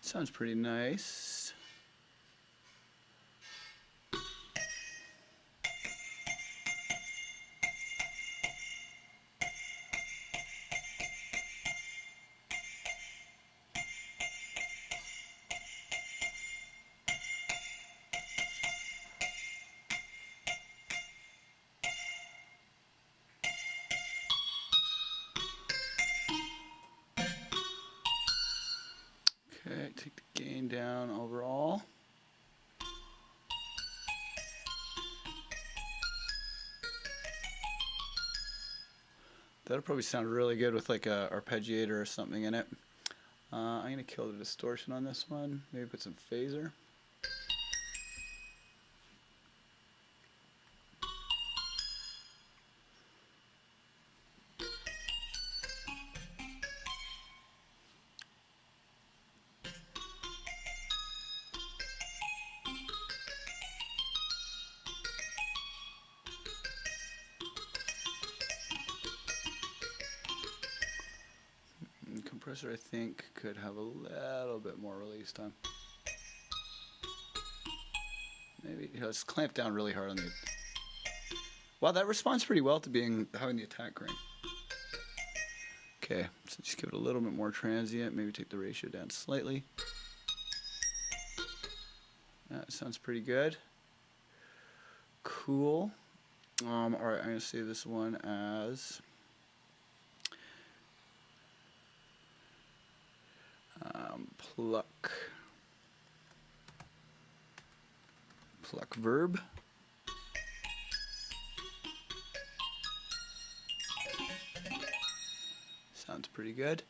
S1: Sounds pretty nice. Okay, take the gain down overall. That'll probably sound really good with like a arpeggiator or something in it. I'm going to kill the distortion on this one. Maybe put some phaser. Compressor, I think, could have a little bit more release time. Maybe let's clamp down really hard on the. Wow, that responds pretty well to having the attack grain. Okay, so just give it a little bit more transient. Maybe take the ratio down slightly. That sounds pretty good. Cool. All right, I'm gonna save this one as. Pluck verb. Sounds pretty good.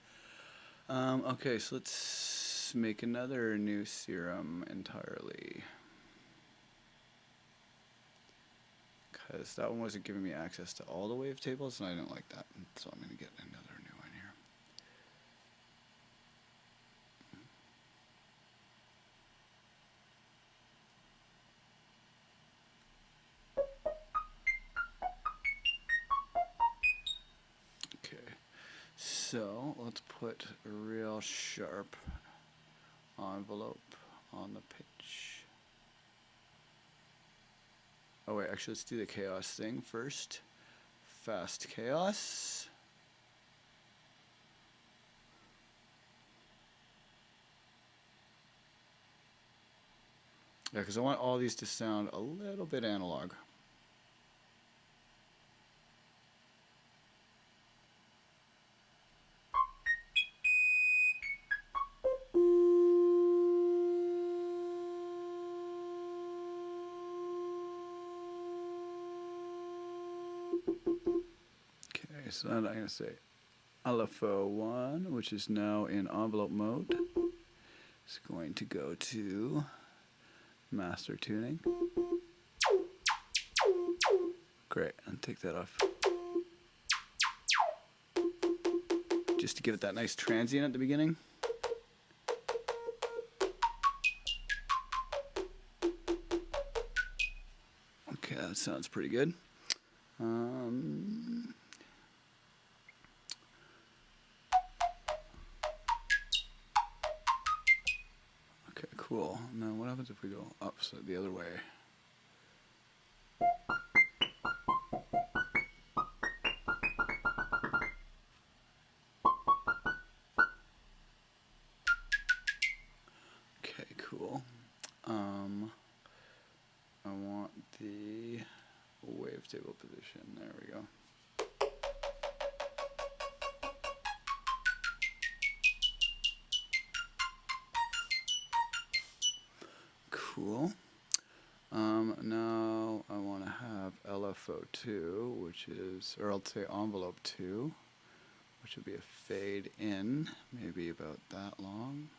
S1: Okay, so let's make another new serum entirely. Because that one wasn't giving me access to all the wavetables, and I didn't like that. So I'm going to get another new one here. So let's put a real sharp envelope on the pitch. Oh wait, actually let's do the chaos thing first. Fast chaos. Yeah, because I want all these to sound a little bit analog. Okay, so then I'm going to say LFO 1, which is now in envelope mode. It's going to go to master tuning. Great, and take that off. Just to give it that nice transient at the beginning. Okay, that sounds pretty good. Okay, cool. Now what happens if we go up the other way? I want the wavetable position. There we go. Cool. Now I want to have LFO2, which is, or I'll say envelope 2, which would be a fade in, maybe about that long.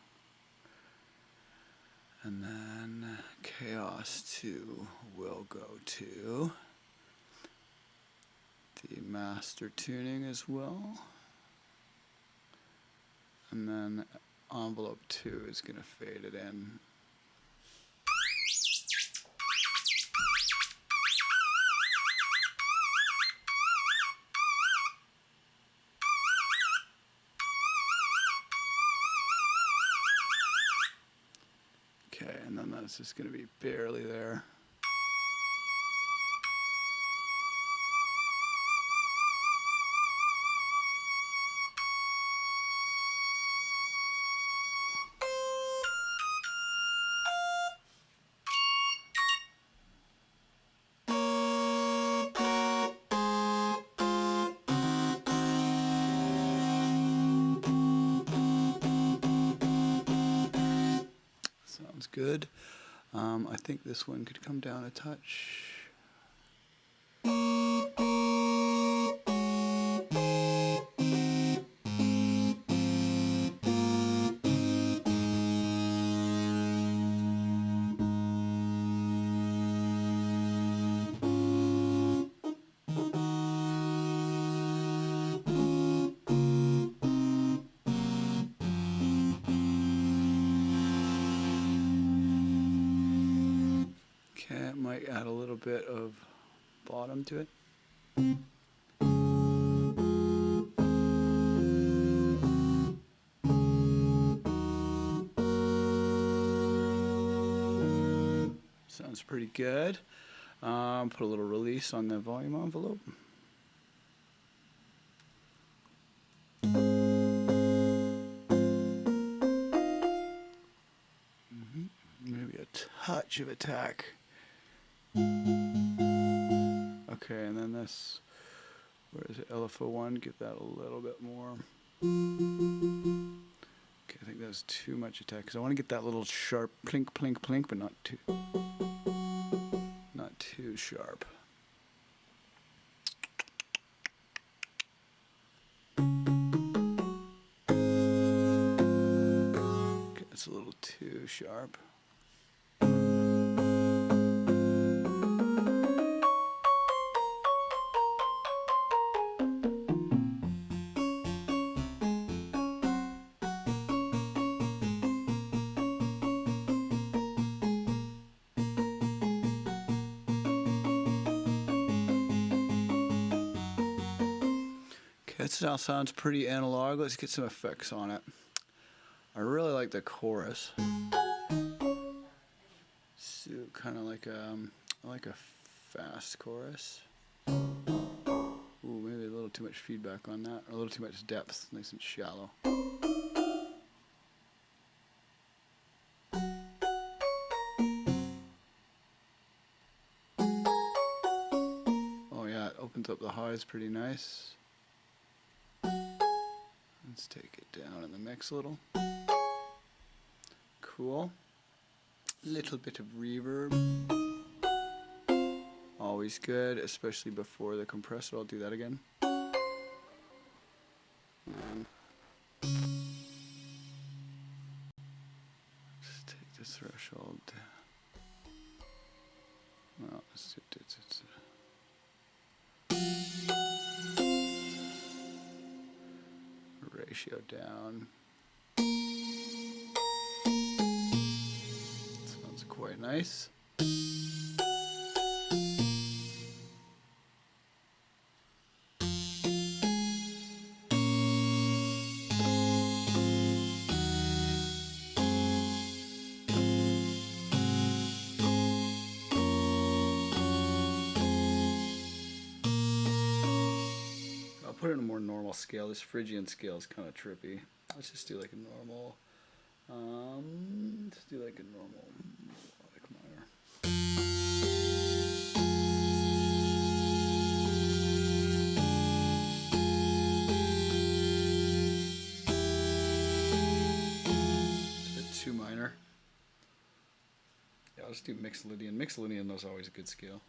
S1: And then Chaos 2 will go to the master tuning as well. And then envelope 2 is going to fade it in. Okay, and then that's just going to be barely there. Sounds good. I think this one could come down a touch. Okay, it might add a little bit of bottom to it. Sounds pretty good. Put a little release on the volume envelope. Maybe a touch of attack. Okay, and then this, where is it? LFO1, give that a little bit more. Okay, I think that's too much attack, because I want to get that little sharp plink, plink, plink, but not too sharp. Okay, that's a little too sharp. That now sounds pretty analog. Let's get some effects on it. I really like the chorus. So kind of like a fast chorus. Ooh, maybe a little too much feedback on that, or a little too much depth, nice and shallow. Oh yeah, it opens up the highs pretty nice. Let's take it down in the mix a little. Cool. Little bit of reverb. Always good, especially before the compressor. I'll do that again. Just take the threshold. Well, let's do it. Ratio down. Sounds quite nice. Put it in a more normal scale. This Phrygian scale is kind of trippy. Let's just do like a normal. Let's do like a normal let's do Mixolydian. Mixolydian was always a good scale.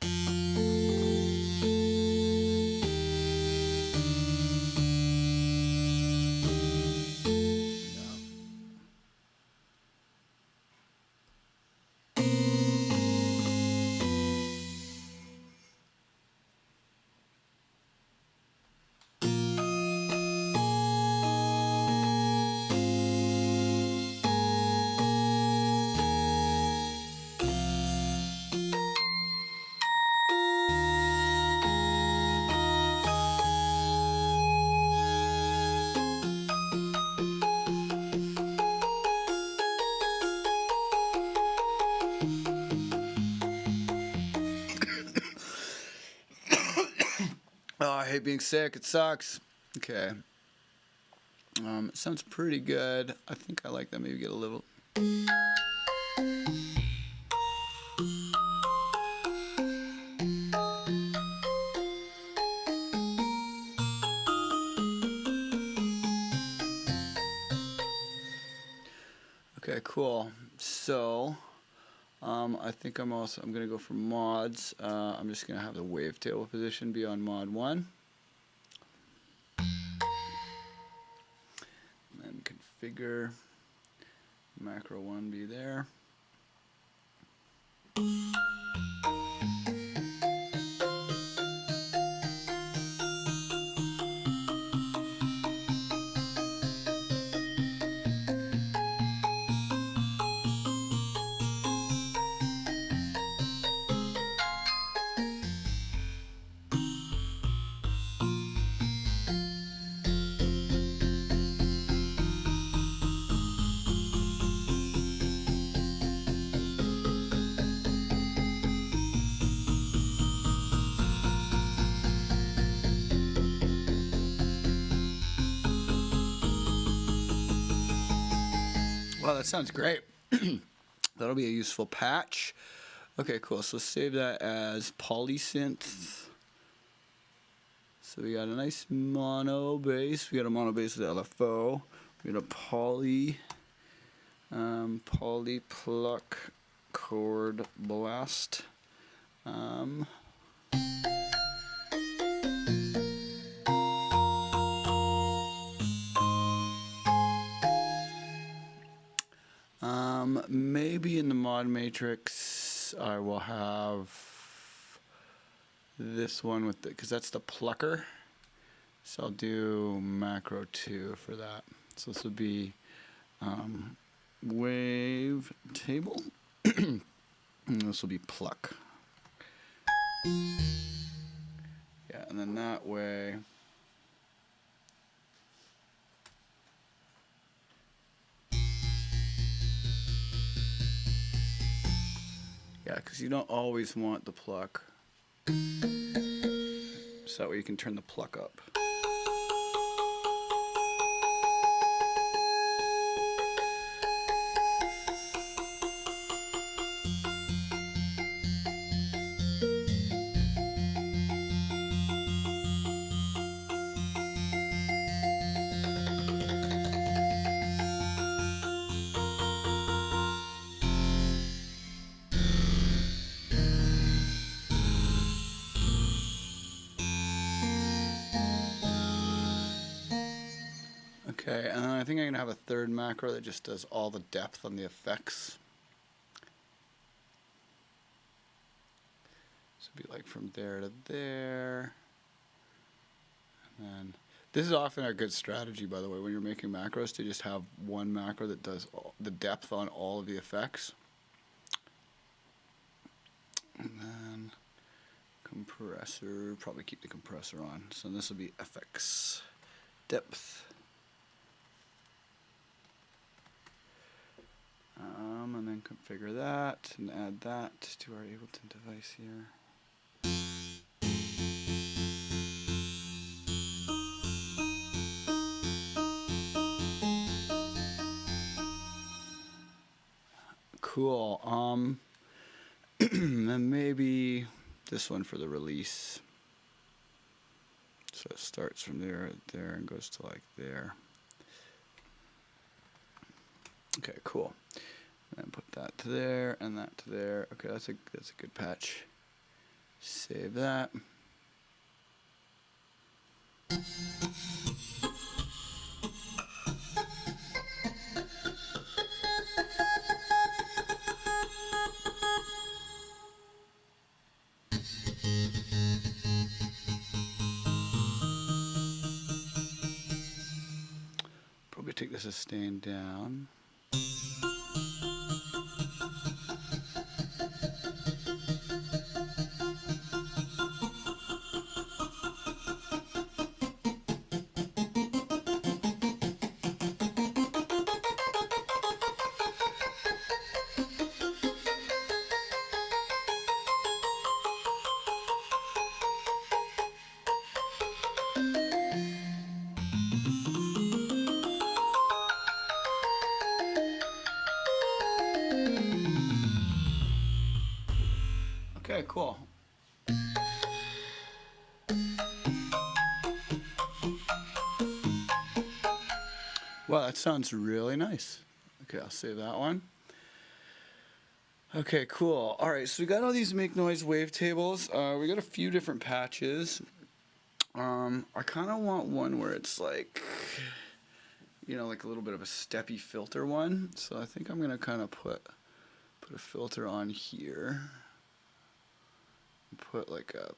S1: Oh, I hate being sick. It sucks. Okay. It sounds pretty good. I think I like that. Maybe get a little. Okay, cool. So, I think I'm gonna go for mods. I'm just gonna have the wavetable position be on mod 1. And then configure macro 1 be there. Wow, that sounds great. That'll be a useful patch. Okay, cool. So save that as polysynth. So we got a nice mono bass. We got a mono bass with LFO. We got a poly pluck chord blast. Maybe in the mod matrix I will have this one with the, because that's the plucker. So I'll do macro 2 for that. So this would be Wavetable. And this will be pluck. Yeah, and then that way. Yeah, because you don't always want the pluck. So that way you can turn the pluck up. Okay, and then I think I'm going to have a third macro that just does all the depth on the effects. So it'd be like from there to there. And then this is often a good strategy, by the way, when you're making macros, to just have one macro that does the depth on all of the effects. And then compressor, probably keep the compressor on. So this will be effects, depth. And then configure that and add that to our Ableton device here. Cool. And maybe this one for the release. So it starts from there and goes to like there. Okay, cool. And put that to there, and that to there. Okay, that's a good patch. Save that. Probably take the sustain down. Okay, cool. Wow, that sounds really nice. Okay, I'll save that one. Okay, cool. All right, so we got all these make noise wavetables. We got a few different patches. I kind of want one where it's like, you know, like a little bit of a steppy filter one. So I think I'm gonna kind of put a filter on here. Put like a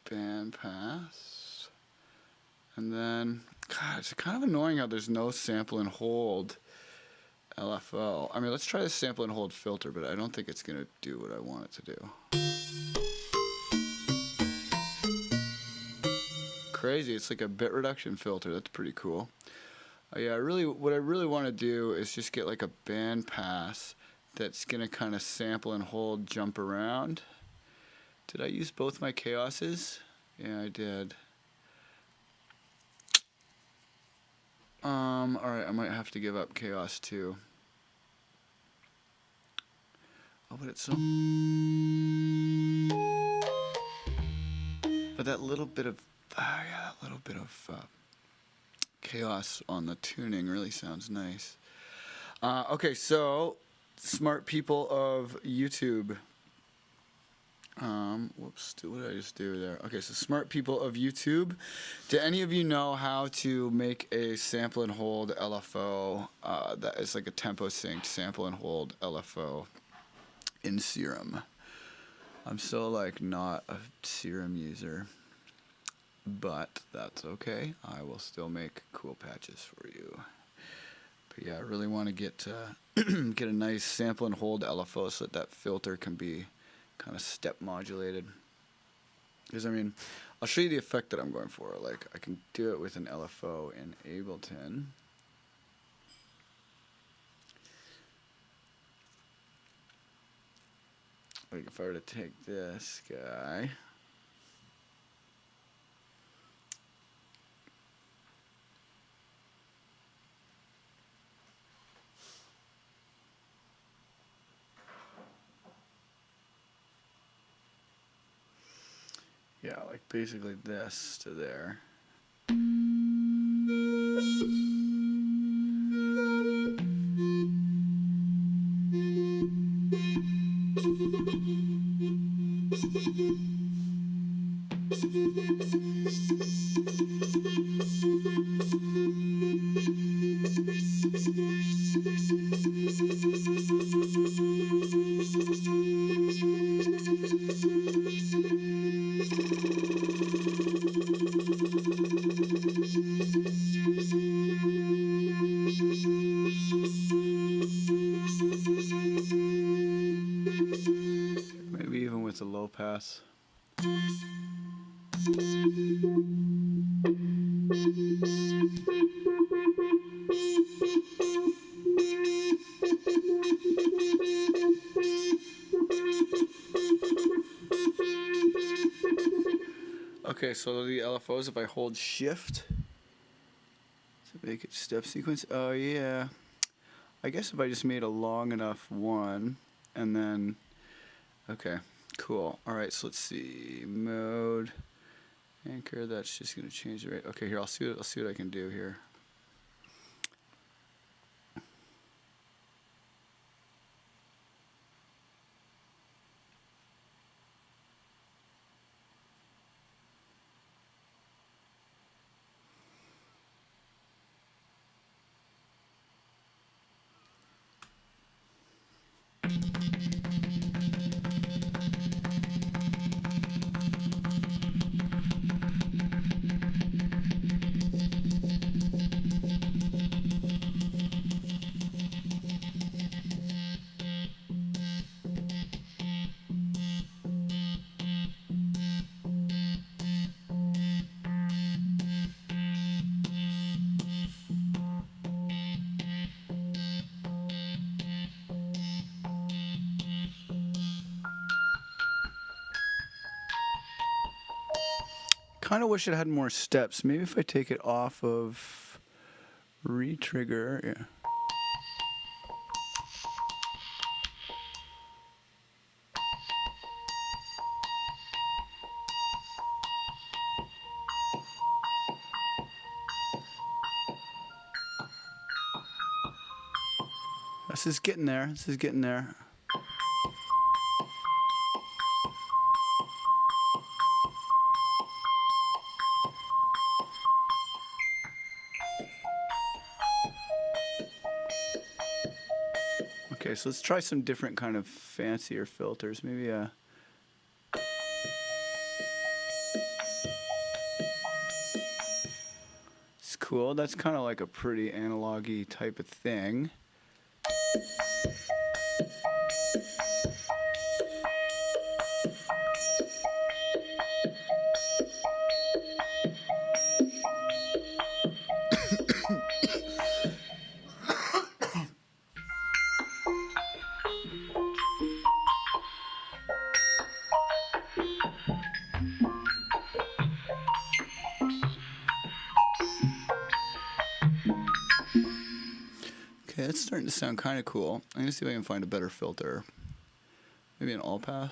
S1: band pass, and then, God, it's kind of annoying how there's no sample and hold LFO. I mean, let's try the sample and hold filter, but I don't think it's gonna do what I want it to do. Crazy, it's like a bit reduction filter. That's pretty cool. Yeah, what I really want to do is just get like a band pass that's gonna kind of sample and hold, jump around. Did I use both my chaoses? Yeah, I did. Alright, I might have to give up chaos too. Oh, but it's so... But that little bit of... chaos on the tuning really sounds nice. Okay, so, smart people of YouTube. Whoops, what did I just do there? Okay, so smart people of YouTube, do any of you know how to make a sample and hold LFO that is like a tempo synced sample and hold LFO in Serum? I'm still like not a Serum user, but that's okay. I will still make cool patches for you. But yeah, I really want to get get a nice sample and hold LFO so that filter can be kind of step modulated. Because I mean, I'll show you the effect that I'm going for. Like, I can do it with an LFO in Ableton. Like if I were to take this guy, yeah, like basically this to there. Maybe even with a low pass. Okay, so the LFOs, if I hold shift to make it step sequence, oh yeah. I guess if I just made a long enough one, and then, okay, cool. All right, so let's see, mode, anchor, that's just gonna change the rate. Okay, here, I'll see what I can do here. kind of wish it had more steps. Maybe if I take it off of retrigger, yeah. This is getting there. This is getting there. Okay, so let's try some different kind of fancier filters. Maybe it's cool. That's kind of like a pretty analog-y type of thing. Okay, it's starting to sound kind of cool. I'm gonna see if I can find a better filter. Maybe an all pass.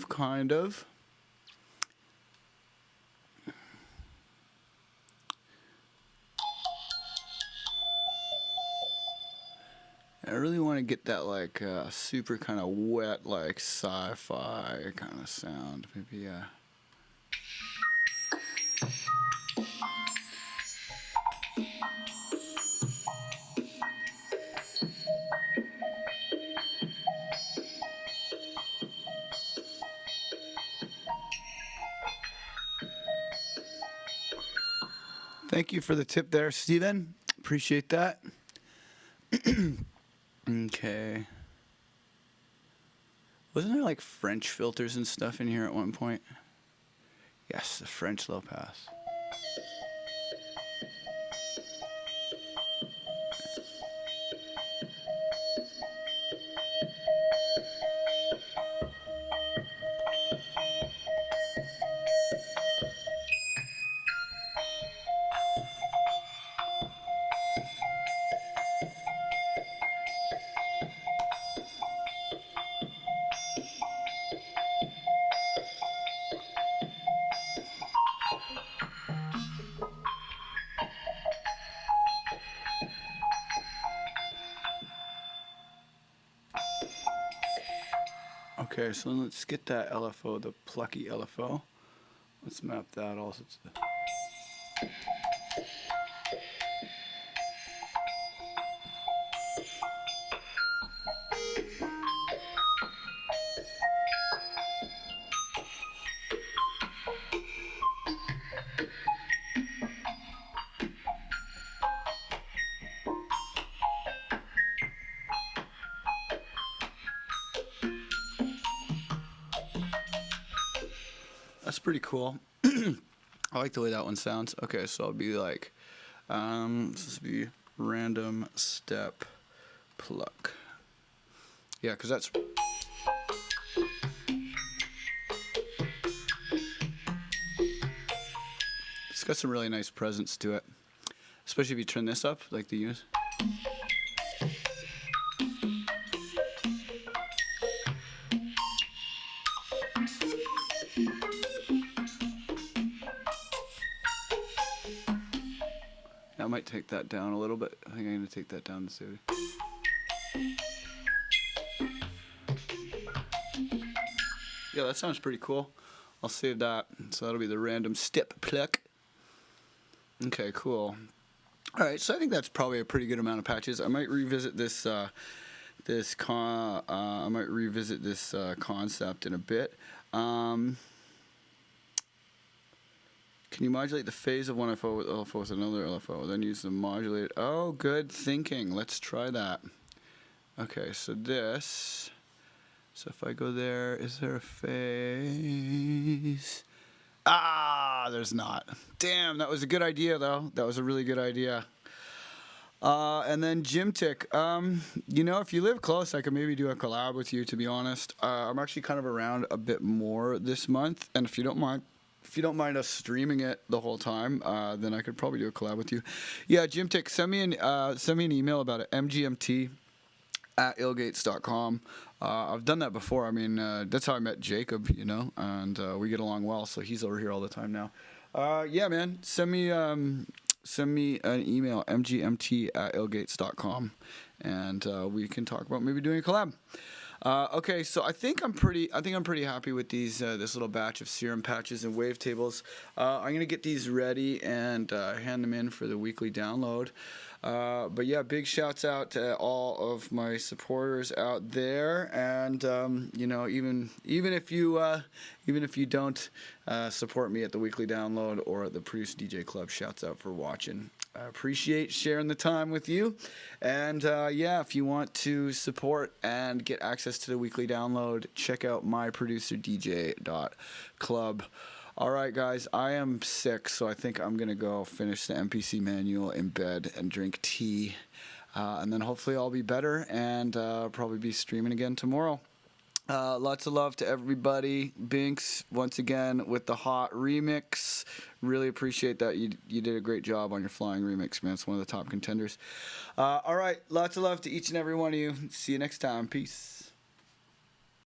S1: Kind of. I really want to get that like super kind of wet, like sci-fi kind of sound. Maybe Thank you for the tip there, Steven. Appreciate that. Okay. Wasn't there like French filters and stuff in here at one point? Yes, the French low pass. Okay, so let's get that LFO, the plucky LFO. Let's map that also to... That's pretty cool. I like the way that one sounds. Okay, so I'll be like, this will be random step pluck. Yeah, because that's... It's got some really nice presence to it. Especially if you turn this up, like the use. I might take that down a little bit. I think I'm going to take that down to see. Yeah, that sounds pretty cool. I'll save that. So that'll be the random step pluck. Okay, cool. All right, so I think that's probably a pretty good amount of patches. I might revisit this concept in a bit. Can you modulate the phase of one LFO with LFO with another LFO? Then use the modulated. Oh, good thinking. Let's try that. Okay, so this. So if I go there, is there a face? Ah, there's not. Damn, that was a good idea, though. That was a really good idea. And then Gym Tick. If you live close, I could maybe do a collab with you, to be honest. I'm actually kind of around a bit more this month, and if you don't mind us streaming it the whole time, then I could probably do a collab with you. Yeah, Gym Tick, send me an email about it, mgmt@illgates.com. I've done that before. I mean, that's how I met Jacob, and we get along well, so he's over here all the time now. Yeah, man, send me an email, mgmt@illgates.com, and we can talk about maybe doing a collab. Okay, so I think I'm pretty happy with these this little batch of serum patches and wavetables. I'm gonna get these ready and hand them in for the weekly download. But yeah, big shouts out to all of my supporters out there, and even if you don't support me at the weekly download or at the Produce DJ Club, shouts out for watching. I appreciate sharing the time with you, and if you want to support and get access to the weekly download, check out myproduserdj.club. All right, guys, I am sick, so I think I'm going to go finish the MPC manual in bed and drink tea, and then hopefully I'll be better and probably be streaming again tomorrow. Lots of love to everybody. Binks, once again, with the hot remix. Really appreciate that. You did a great job on your flying remix, man. It's one of the top contenders. All right, lots of love to each and every one of you. See you next time. Peace.